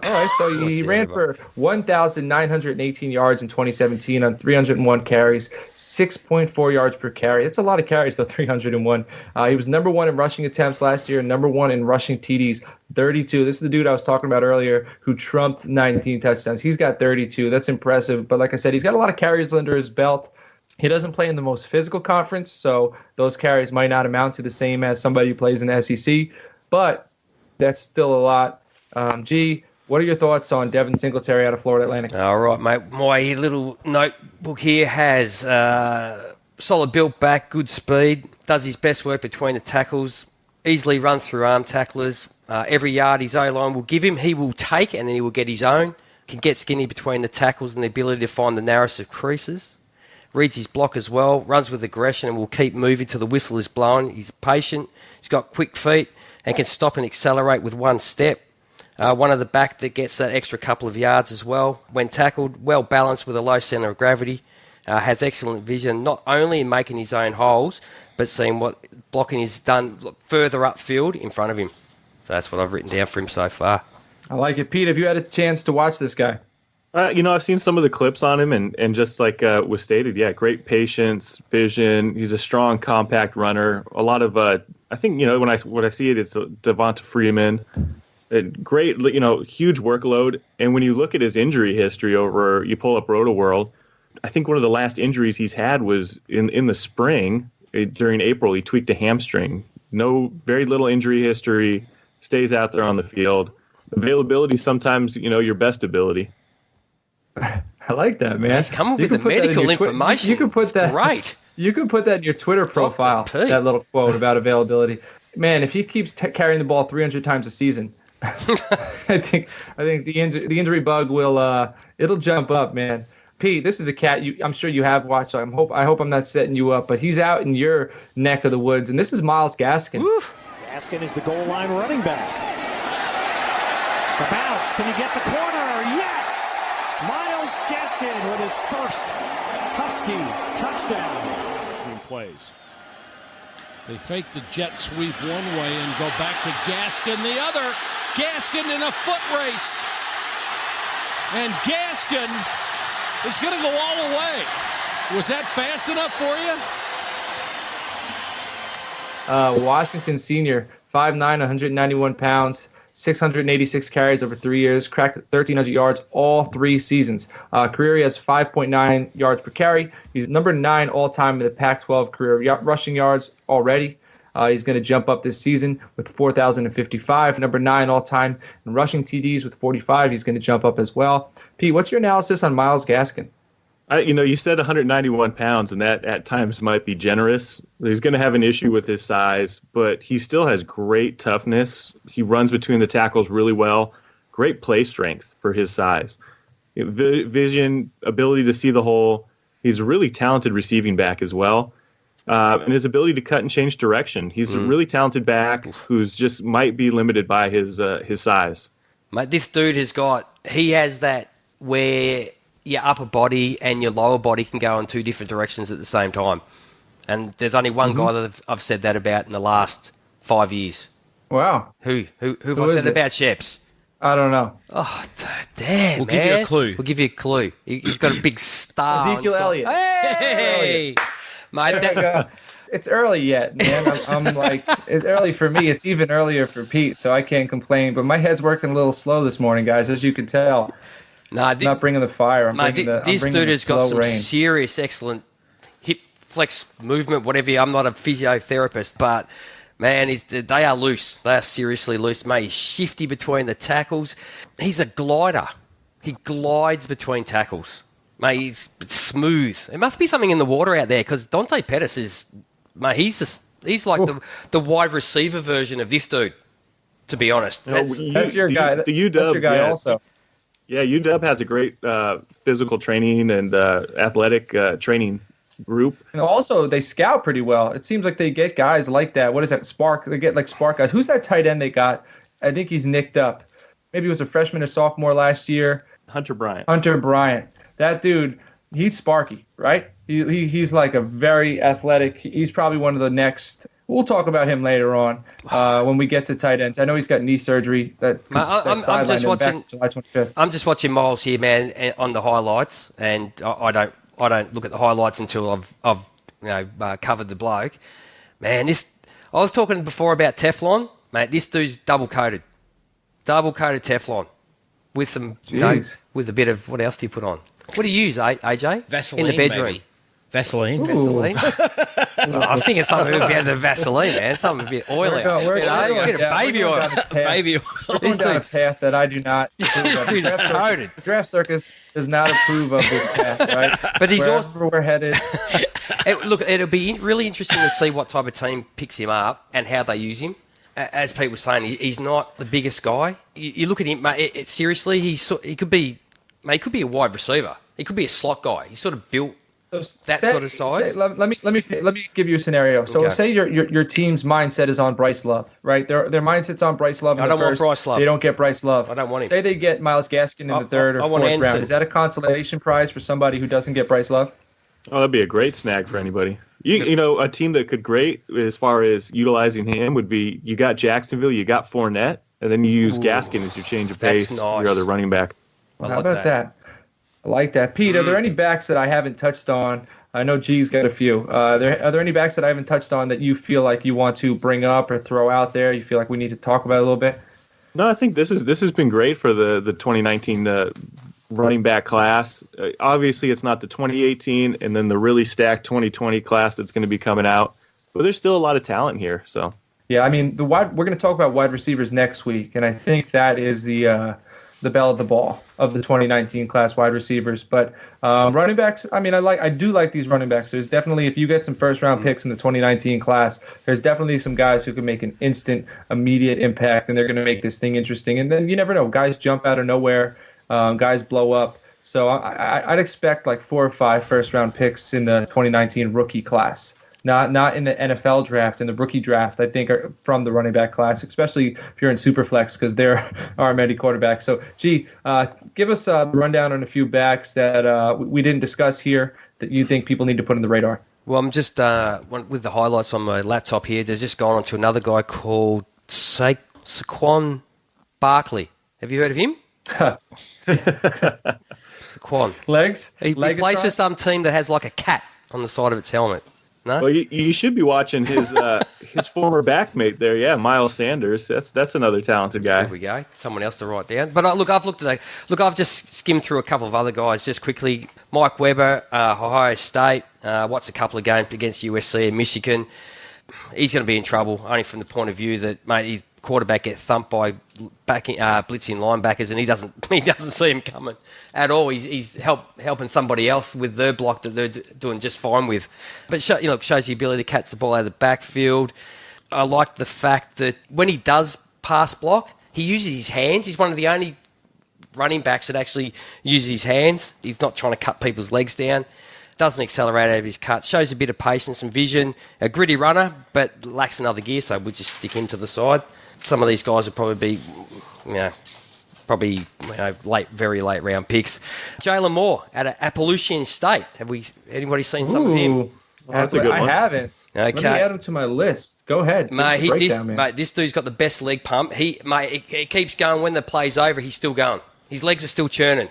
All right, so he ran for 1,918 yards in 2017 on 301 carries, 6.4 yards per carry. That's a lot of carries, though, 301. He was number 1 in rushing attempts last year, number 1 in rushing TDs, 32. This is the dude I was talking about earlier who trumped 19 touchdowns. He's got 32. That's impressive. But like I said, he's got a lot of carries under his belt. He doesn't play in the most physical conference, so those carries might not amount to the same as somebody who plays in the SEC, but that's still a lot. What are your thoughts on Devin Singletary out of Florida Atlantic? All right, mate. My little notebook here has solid built back, good speed, does his best work between the tackles, easily runs through arm tacklers. Every yard his O-line will give him, he will take, and then he will get his own. Can get skinny between the tackles and the ability to find the narrowest of creases. Reads his block as well, runs with aggression and will keep moving till the whistle is blown. He's patient, he's got quick feet, and can stop and accelerate with one step. One of the back that gets that extra couple of yards as well. When tackled, well balanced with a low centre of gravity. Has excellent vision, not only in making his own holes, but seeing what blocking is done further upfield in front of him. So that's what I've written down for him so far. I like it. Pete, have you had a chance to watch this guy? I've seen some of the clips on him, and just like was stated, yeah, great patience, vision. He's a strong, compact runner. A lot of, I think, when I see it, it's Devonta Freeman. Great, huge workload. And when you look at his injury history you pull up RotoWorld, I think one of the last injuries he's had was in the spring. During April, he tweaked a hamstring. Very little injury history, stays out there on the field. Availability, sometimes, your best ability. I like that, man. He's coming with the medical information. You could put that. Great. You could put that in your Twitter profile. That little quote about availability. Man, if he keeps carrying the ball 300 times a season, I think the injury bug will it'll jump up, man. Pete, this is a cat I'm sure you have watched. So I hope I'm not setting you up, but he's out in your neck of the woods, and this is Myles Gaskin. Oof. Gaskin is the goal line running back. The bounce. Can he get the corner? Yes. Myles Gaskin with his first Husky touchdown. Between plays. They fake the jet sweep one way and go back to Gaskin the other. Gaskin in a foot race. And Gaskin is going to go all the way. Was that fast enough for you? Washington senior, 5'9", 191 pounds, 686 carries over 3 years, cracked 1,300 yards all 3 seasons. Career, he has 5.9 yards per carry. He's number 9 all-time in the Pac-12 career rushing yards already. He's going to jump up this season with 4,055. Number 9 all-time in rushing TDs with 45. He's going to jump up as well. Pete, what's your analysis on Myles Gaskin? You said 191 pounds, and that at times might be generous. He's going to have an issue with his size, but he still has great toughness. He runs between the tackles really well. Great play strength for his size. Vision, ability to see the hole. He's a really talented receiving back as well. And his ability to cut and change direction. He's a really talented back who's just might be limited by his size. Mate, this dude he has that where your upper body and your lower body can go in 2 different directions at the same time. And there's only one guy that I've said that about in the last 5 years. Wow. Who have I said about Schepps? I don't know. Oh, damn, We'll give you a clue. We'll give you a clue. He's got a big star. Ezekiel Elliott. Hey! Mate, it's early yet, man. I'm like, it's early for me. It's even earlier for Pete, so I can't complain. But my head's working a little slow this morning, guys, as you can tell. I'm not bringing the fire. This dude has got some serious, excellent hip flex movement, whatever. I'm not a physiotherapist, but, man, they are loose. They are seriously loose, mate. He's shifty between the tackles. He's a glider. He glides between tackles. Mate, he's smooth. There must be something in the water out there because Dante Pettis is, mate, he's like the wide receiver version of this dude, to be honest. That's your guy. The UW, that's your guy also. Yeah, UW has a great physical training and athletic training group. And also, they scout pretty well. It seems like they get guys like that. What is that, Spark? They get like Spark guys. Who's that tight end they got? I think he's nicked up. Maybe he was a freshman or sophomore last year. Hunter Bryant. That dude, he's sparky, right? He's like a very athletic. He's probably one of the next. We'll talk about him later on when we get to tight ends. I know he's got knee surgery. I'm just watching July 25th. I'm just watching Miles here, man, on the highlights, and I don't look at the highlights until I've covered the bloke. Man, I was talking before about Teflon, mate. This dude's double coated Teflon with some with a bit of, what else do you put on? What do you use, AJ? Vaseline, in the bedroom. maybe. Vaseline. I think it's something better than Vaseline, man. Something a bit oilier. We're baby oil. Baby oil. We're going down a path that I do not approve of. Coated. Draft Circus does not approve of this path, right? But he's also, we're headed. Look, it'll be really interesting to see what type of team picks him up and how they use him. As Pete was saying, he's not the biggest guy. You look at him, mate. Seriously, he could be a wide receiver. He could be a slot guy. He's sort of built that sort of size. Let me give you a scenario. So say your team's mindset is on Bryce Love, right? Their mindset's on Bryce Love. I don't want Bryce Love. They don't get Bryce Love. I don't want him. Say they get Myles Gaskin in the third or fourth round. Is that a consolation prize for somebody who doesn't get Bryce Love? Oh, that'd be a great snag for anybody. You know, a team that could great as far as utilizing him would be, you got Jacksonville, you got Fournette, and then you use Gaskin as your change of pace, your other running back. How about that? I like that. Pete, are there any backs that I haven't touched on? I know G's got a few. Are there any backs that I haven't touched on that you feel like you want to bring up or throw out there? You feel like we need to talk about a little bit? No, I think this has been great for the 2019 running back class. Obviously, it's not the 2018 and then the really stacked 2020 class that's going to be coming out, but there's still a lot of talent here. So yeah, I mean, we're going to talk about wide receivers next week, and I think that is the belle of the ball of the 2019 class wide receivers. But running backs, I mean, I do like these running backs. There's definitely, if you get some first round picks in the 2019 class, there's definitely some guys who can make an instant, immediate impact, and they're going to make this thing interesting. And then you never know, guys jump out of nowhere, guys blow up. So I'd expect like 4 or 5 first round picks in the 2019 rookie class. Not in the NFL draft, in the rookie draft, I think, are from the running back class, especially if you're in Superflex, because there are many quarterbacks. So, give us a rundown on a few backs that we didn't discuss here that you think people need to put on the radar. Well, I'm just, with the highlights on my laptop here, there's just gone on to another guy called Saquon Barkley. Have you heard of him? Saquon. Legs? He plays for some team that has like a cat on the side of its helmet. No? Well, you should be watching his former backmate there. Yeah, Miles Sanders. That's another talented guy. There we go. Someone else to write down. But I've just skimmed through a couple of other guys just quickly. Mike Weber, Ohio State. What's a couple of games against USC and Michigan? He's going to be in trouble, only from the point of view that, mate, his quarterback gets thumped by blitzing linebackers, and he doesn't see him coming at all. He's helping somebody else with their block that they're doing just fine with. But shows the ability to catch the ball out of the backfield. I like the fact that when he does pass block, he uses his hands. He's one of the only running backs that actually uses his hands. He's not trying to cut people's legs down. Doesn't accelerate out of his cut. Shows a bit of patience and vision. A gritty runner, but lacks another gear, so we'll just stick him to the side. Some of these guys will probably be, very late round picks. Jalen Moore at Appalachian State. Anybody seen some of him? That's a good one. I haven't. Okay. Let me add him to my list. Go ahead. Mate, this dude's got the best leg pump. He keeps going. When the play's over, he's still going. His legs are still churning.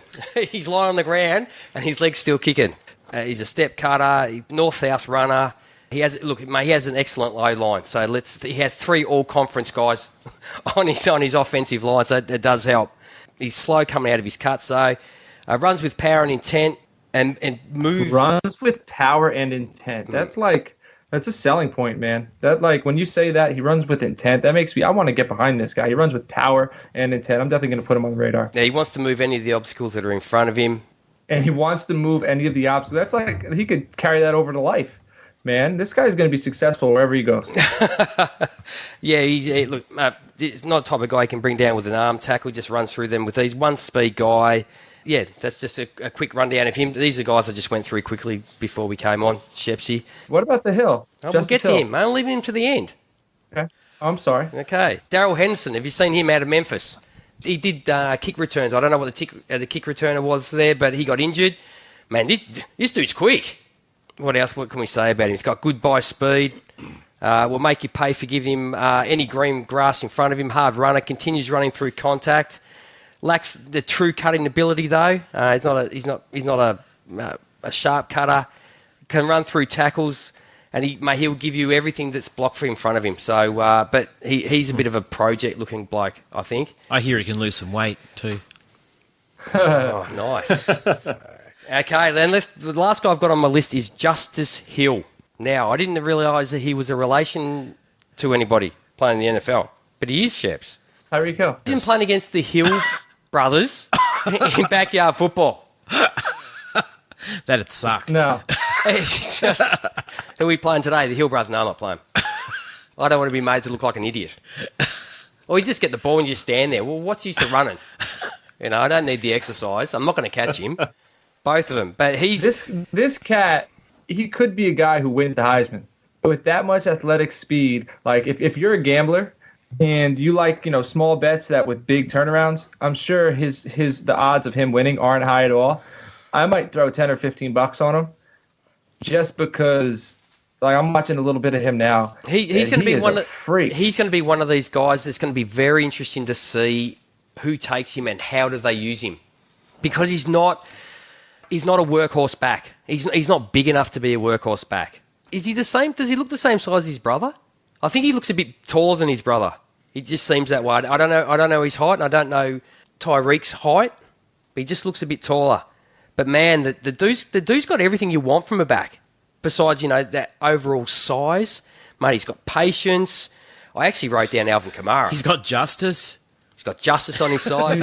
He's lying on the ground, and his leg's still kicking. He's a step cutter, north-south runner. He has an excellent low line. So he has 3 all-conference guys on his offensive line, so it does help. He's slow coming out of his cuts, so runs with power and intent and moves. Runs with power and intent. That's a selling point, man. That when you say that he runs with intent, that makes me. I want to get behind this guy. He runs with power and intent. I'm definitely going to put him on the radar. Yeah, he wants to move any of the obstacles that are in front of him. And he wants to move any of the obstacles. That's he could carry that over to life, man. This guy's going to be successful wherever he goes. Yeah, he's not the type of guy you can bring down with an arm tackle. He just runs through them with these. One speed guy. Yeah, that's just a quick rundown of him. These are guys I just went through quickly before we came on, Shepsy. What about the Hill? We'll get to him. I'm leaving him to the end. Okay. Oh, I'm sorry. Okay. Darrell Henderson, have you seen him out of Memphis? He did kick returns. I don't know what the kick returner was there, but he got injured. Man, this dude's quick. What else? What can we say about him? He's got good bye speed. Will make you pay for giving him any green grass in front of him. Hard runner. Continues running through contact. Lacks the true cutting ability though. He's not a sharp cutter. Can run through tackles. And he'll give you everything that's blocked for in front of him. So, but he's a bit of a project-looking bloke, I think. I hear he can lose some weight too. Oh, nice. Okay, then the last guy I've got on my list is Justice Hill. Now, I didn't realise that he was a relation to anybody playing in the NFL, but he is, Shepps. Tyreek Hill. He's been playing against the Hill brothers in backyard football. That'd suck. No. It's just, who are we playing today? The Hill brothers? No, I'm not playing. I don't want to be made to look like an idiot. Or you just get the ball and you stand there. Well, what's used to running? I don't need the exercise. I'm not going to catch him. Both of them. But this cat, he could be a guy who wins the Heisman. With that much athletic speed, like if you're a gambler and you like, small bets that with big turnarounds, I'm sure the odds of him winning aren't high at all. I might throw 10 or 15 bucks on him just because I'm watching a little bit of him now. He's going to be one of freak. He's going to be one of these guys that's going to be very interesting to see who takes him and how do they use him. Because he's not a workhorse back. He's not big enough to be a workhorse back. Is he the same? Does he look the same size as his brother? I think he looks a bit taller than his brother. He just seems that way. I don't know his height, and I don't know Tyreek's height, but he just looks a bit taller. But man, the dude's got everything you want from a back. Besides, that overall size. Mate, he's got patience. I actually wrote down Alvin Kamara. He's got justice. He's got justice on his side.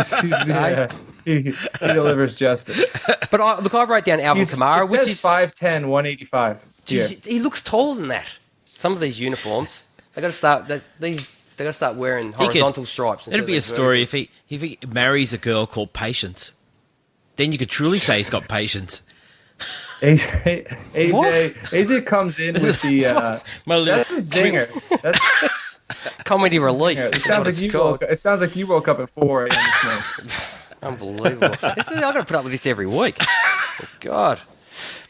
Yeah, he delivers justice. But I wrote down Alvin Kamara, which is 5'10", 185. Geez, he looks taller than that. Some of these uniforms, they got to start. They got to start wearing horizontal stripes. It'd be a story if he marries a girl called Patience. Then you could truly say he's got patience. AJ comes in with the that's a zinger. That's comedy relief. Yeah, it sounds like you woke up at 4 a.m. this morning. Unbelievable. I've got to put up with this every week. God.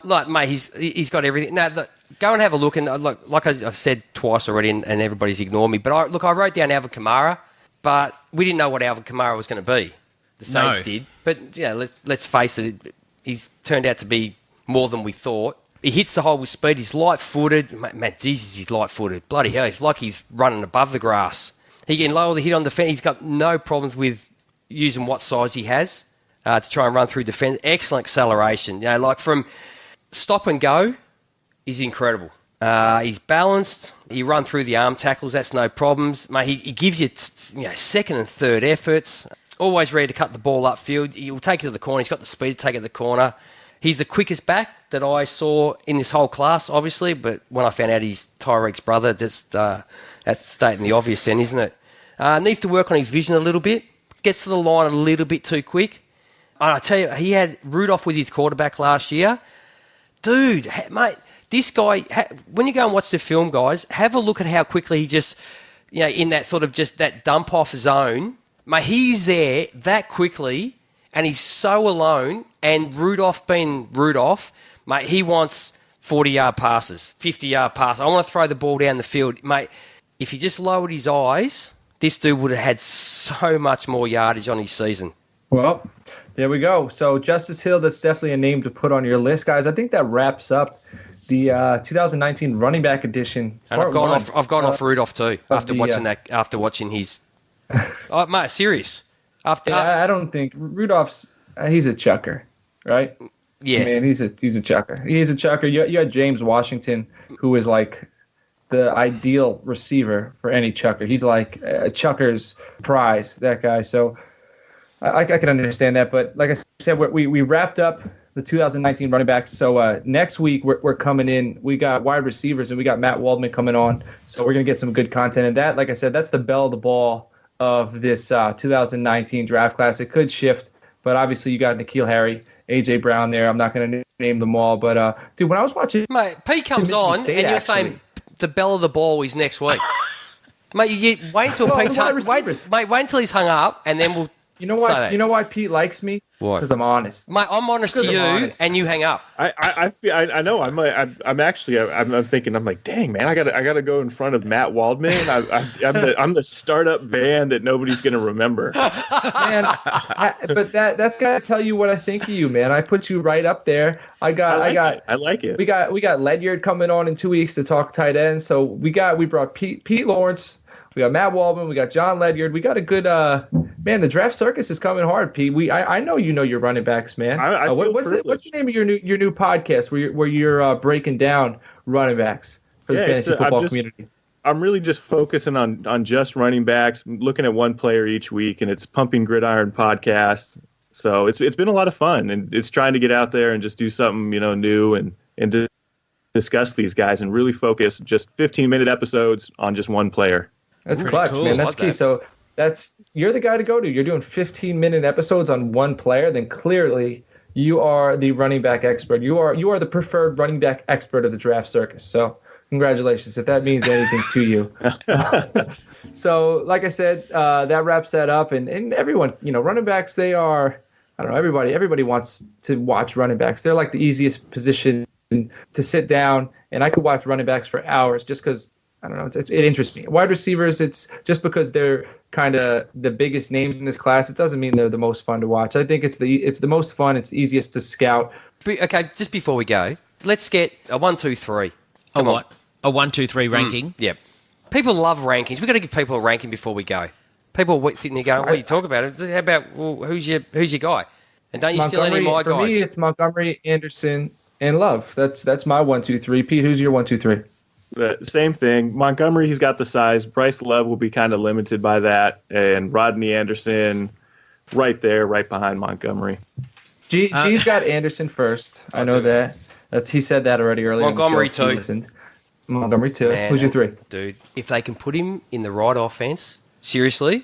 Mate, he's got everything. Now, go and have a look. And like I've said twice already, and everybody's ignored me. But I wrote down Alvin Kamara, but we didn't know what Alvin Kamara was going to be. The Saints did. But, let's face it, he's turned out to be more than we thought. He hits the hole with speed. He's light-footed. Man, Jesus, he's light-footed. Bloody hell, it's like he's running above the grass. He can lower the hit on defence. He's got no problems with using what size he has to try and run through defence. Excellent acceleration. Like from stop and go, he's incredible. He's balanced. He run through the arm tackles. That's no problems. Mate, he gives you, second and third efforts. Always ready to cut the ball upfield. He'll take it to the corner. He's got the speed to take it to the corner. He's the quickest back that I saw in this whole class, obviously. But when I found out he's Tyreek's brother, that's stating the obvious then, isn't it? Needs to work on his vision a little bit. Gets to the line a little bit too quick. And I tell you, he had Rudolph with his quarterback last year. Dude, mate, this guy, when you go and watch the film, guys, have a look at how quickly he just, in that sort of just that dump-off zone, mate, he's there that quickly, and he's so alone, and Rudolph being Rudolph, mate, he wants 40-yard passes, 50-yard passes. I want to throw the ball down the field. Mate, if he just lowered his eyes, this dude would have had so much more yardage on his season. Well, there we go. So Justice Hill, that's definitely a name to put on your list, guys. I think that wraps up the 2019 running back edition. And I've gone off Rudolph too after watching that. After watching his, mate, serious. I don't think Rudolph's. He's a chucker, right? Yeah, man, he's a chucker. He's a chucker. You had James Washington, who is like the ideal receiver for any chucker. He's like a chucker's prize, that guy. So I can understand that. But like I said, we wrapped up the 2019 running backs. So next week we're coming in. We got wide receivers, and we got Matt Waldman coming on. So we're going to get some good content. And that, like I said, that's the belle of the ball of this 2019 draft class. It could shift, but obviously you got N'Keal Harry, A.J. Brown there. I'm not going to name them all. But, dude, when I was watching... Mate, Pete comes on, and you're saying the belle of the ball is next week. Mate, you wait until wait until he's hung up, and then we'll... You know what? You know why Pete likes me? Why? Because I'm honest. Mate, I'm honest to you, and you hang up. I know. I'm thinking. I'm like, dang man, I gotta go in front of Matt Waldman. I'm the startup band that nobody's gonna remember. Man, but that's gotta tell you what I think of you, man. I put you right up there. I like it. We got Ledyard coming on in 2 weeks to talk tight ends. So we brought Pete Lawrence. We got Matt Waldman. We got John Ledyard. We got a good man. The draft circus is coming hard, Pete. I know you know your running backs, man. What's the name of your new podcast where you're breaking down running backs for the fantasy football community? I'm really just focusing on just running backs, looking at one player each week, and it's Pumping Gridiron Podcast. So it's been a lot of fun, and it's trying to get out there and just do something new and to discuss these guys and really focus just 15-minute episodes on just one player. That's really clutch, cool. Man. That's key. So you're the guy to go to. You're doing 15-minute episodes on one player. Then clearly you are the running back expert. You are the preferred running back expert of the draft circus. So congratulations, if that means anything to you. So like I said, that wraps that up. And everyone, running backs, they are, I don't know, everybody wants to watch running backs. They're like the easiest position to sit down, and I could watch running backs for hours just because, I don't know, it interests me. Wide receivers, it's just because they're kind of the biggest names in this class. It doesn't mean they're the most fun to watch. I think it's the most fun. It's the easiest to scout. Okay, just before we go, let's get a 1, 2, 3. A what? A 1, 2, 3 ranking? Yeah. People love rankings. We've got to give people a ranking before we go. People are sitting there going, what are you talking about? How about, who's your guy? And don't you steal any of my guys. For me, it's Montgomery, Anderson, and Love. That's my 1, 2, 3. Pete, who's your 1, 2, 3? Same thing. Montgomery, he's got the size. Bryce Love will be kind of limited by that. And Rodney Anderson right there, right behind Montgomery. G's got Anderson first. I know that. He said that already earlier. Montgomery too. Montgomery too. Man, who's your 3? Dude, if they can put him in the right offense, seriously,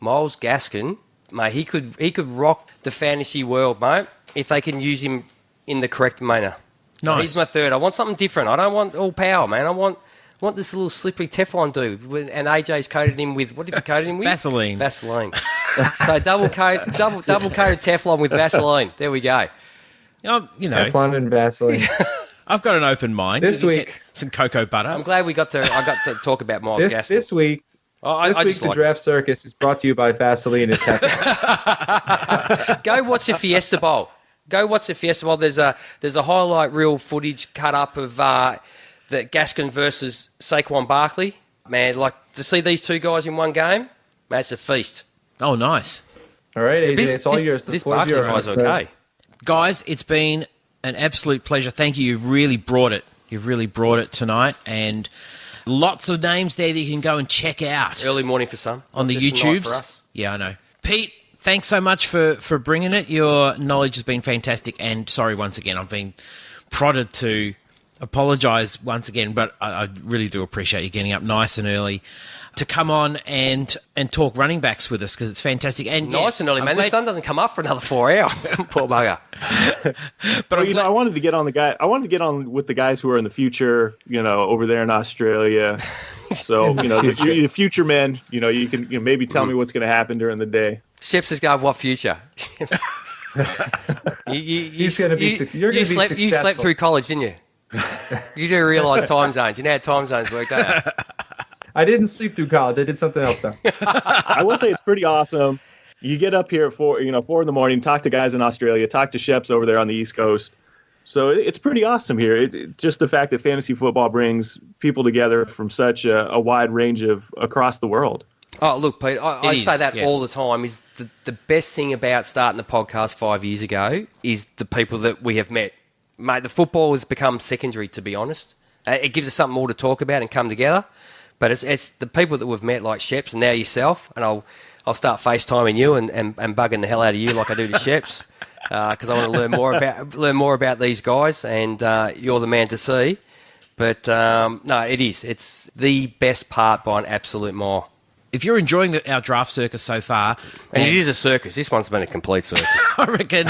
Myles Gaskin, mate, he could rock the fantasy world, mate, if they can use him in the correct manner. Nice. He's my 3rd. I want something different. I don't want all power, man. I want this little slippery Teflon dude. And AJ's coated him with, what did he coated him with? Vaseline. So double coated Teflon with Vaseline. There we go. Teflon and Vaseline. I've got an open mind. This week, some cocoa butter. I'm glad I got to talk about Myles Gaskin. This week, the Draft Circus is brought to you by Vaseline and Teflon. Go watch the Fiesta Bowl. Go watch the Fiesta Bowl. There's a highlight reel footage cut up of the Gaskin versus Saquon Barkley. Man, like to see these two guys in one game, man, it's a feast. Oh, nice. All right, AJ, it's all yours. This Barkley guy's okay. Guys, it's been an absolute pleasure. Thank you. You've really brought it. You've really brought it tonight, and lots of names there that you can go and check out. Early morning for some. On the YouTubes. For us. Yeah, I know. Pete, thanks so much for bringing it. Your knowledge has been fantastic, and sorry once again, I've been prodded to apologise once again, but I really do appreciate you getting up nice and early to come on and talk running backs with us, because it's fantastic. And nice and early, man. The sun doesn't come up for another 4 hours. Poor bugger. But I wanted to get on with the guys who are in the future, over there in Australia. So, the future men, you can maybe tell me what's going to happen during the day. Schepps has got what future? You're going to be successful. You slept through college, didn't you? You do realise time zones. You know how time zones work, don't you? I didn't sleep through college. I did something else, though. I will say it's pretty awesome. You get up here at 4 in the morning, talk to guys in Australia, talk to Schepps over there on the East Coast. So it's pretty awesome here. Just the fact that fantasy football brings people together from such a wide range of across the world. Oh, look, Pete, I say that all the time. Is the best thing about starting the podcast 5 years ago is the people that we have met. Mate, the football has become secondary, to be honest. It gives us something more to talk about and come together. But it's the people that we've met, like Schepps, and now yourself, and I'll start FaceTiming you and bugging the hell out of you like I do to Schepps, because I want to learn more about these guys, and you're the man to see. But no, it's the best part by an absolute mile. If you're enjoying our draft circus so far... And it is a circus. This one's been a complete circus. I reckon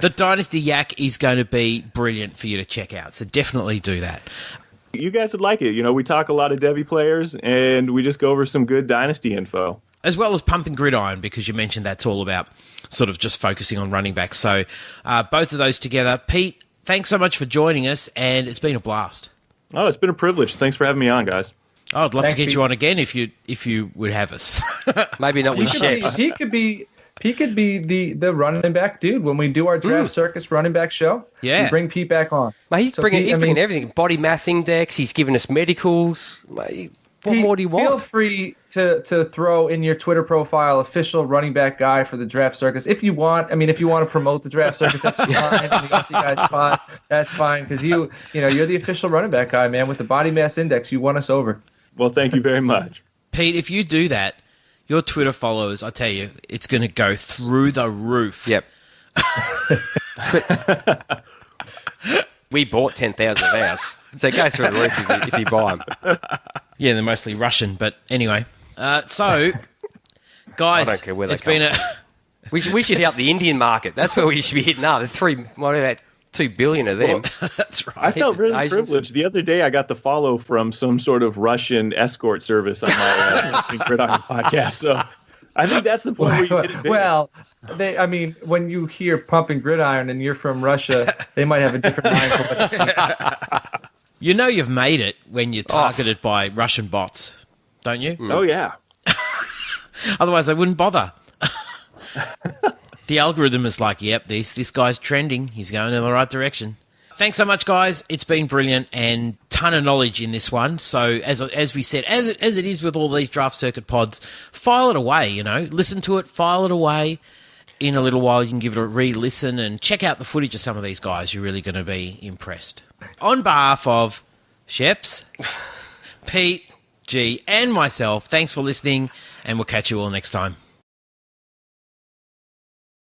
the Dynasty Yak is going to be brilliant for you to check out, so definitely do that. You guys would like it. We talk a lot of Devy players, and we just go over some good Dynasty info. As well as Pumping Gridiron, because you mentioned that's all about sort of just focusing on running backs. So both of those together. Pete, thanks so much for joining us, and it's been a blast. Oh, it's been a privilege. Thanks for having me on, guys. Oh, I'd love to get you on again if you would have us. Maybe not with Schepps. He could be the running back dude when we do our draft circus running back show. Yeah, we bring Pete back on. Mate, he's bringing everything: body mass index. He's giving us medicals. Mate, what more do you want? Feel free to throw in your Twitter profile official running back guy for the draft circus if you want. I mean, if you want to promote the draft circus, that's fine. The Aussieguy pod, that's fine, because you're the official running back guy, man. With the body mass index, you won us over. Well, thank you very much, Pete. If you do that, your Twitter followers, I tell you, it's going to go through the roof. Yep. We bought 10,000 of ours, so go through the roof if you buy them. Yeah, they're mostly Russian, but anyway. So, guys, I don't care where they it's come been a... We should help the Indian market. That's where we should be hitting up. The 2 billion of them. Well, that's right. I felt really privileged. The other day, I got the follow from some sort of Russian escort service on my Gridiron podcast. So I think that's the point where you hit it big. Well, when you hear Pumping Gridiron and you're from Russia, they might have a different mind. You know you've made it when you're targeted by Russian bots, don't you? Oh, yeah. Otherwise, they wouldn't bother. The algorithm is like, yep, this guy's trending. He's going in the right direction. Thanks so much, guys. It's been brilliant and ton of knowledge in this one. So as we said, as it is with all these draft circuit pods, file it away, listen to it, file it away. In a little while, you can give it a re-listen and check out the footage of some of these guys. You're really going to be impressed. On behalf of Schepps, Pete, G, and myself, thanks for listening, and we'll catch you all next time.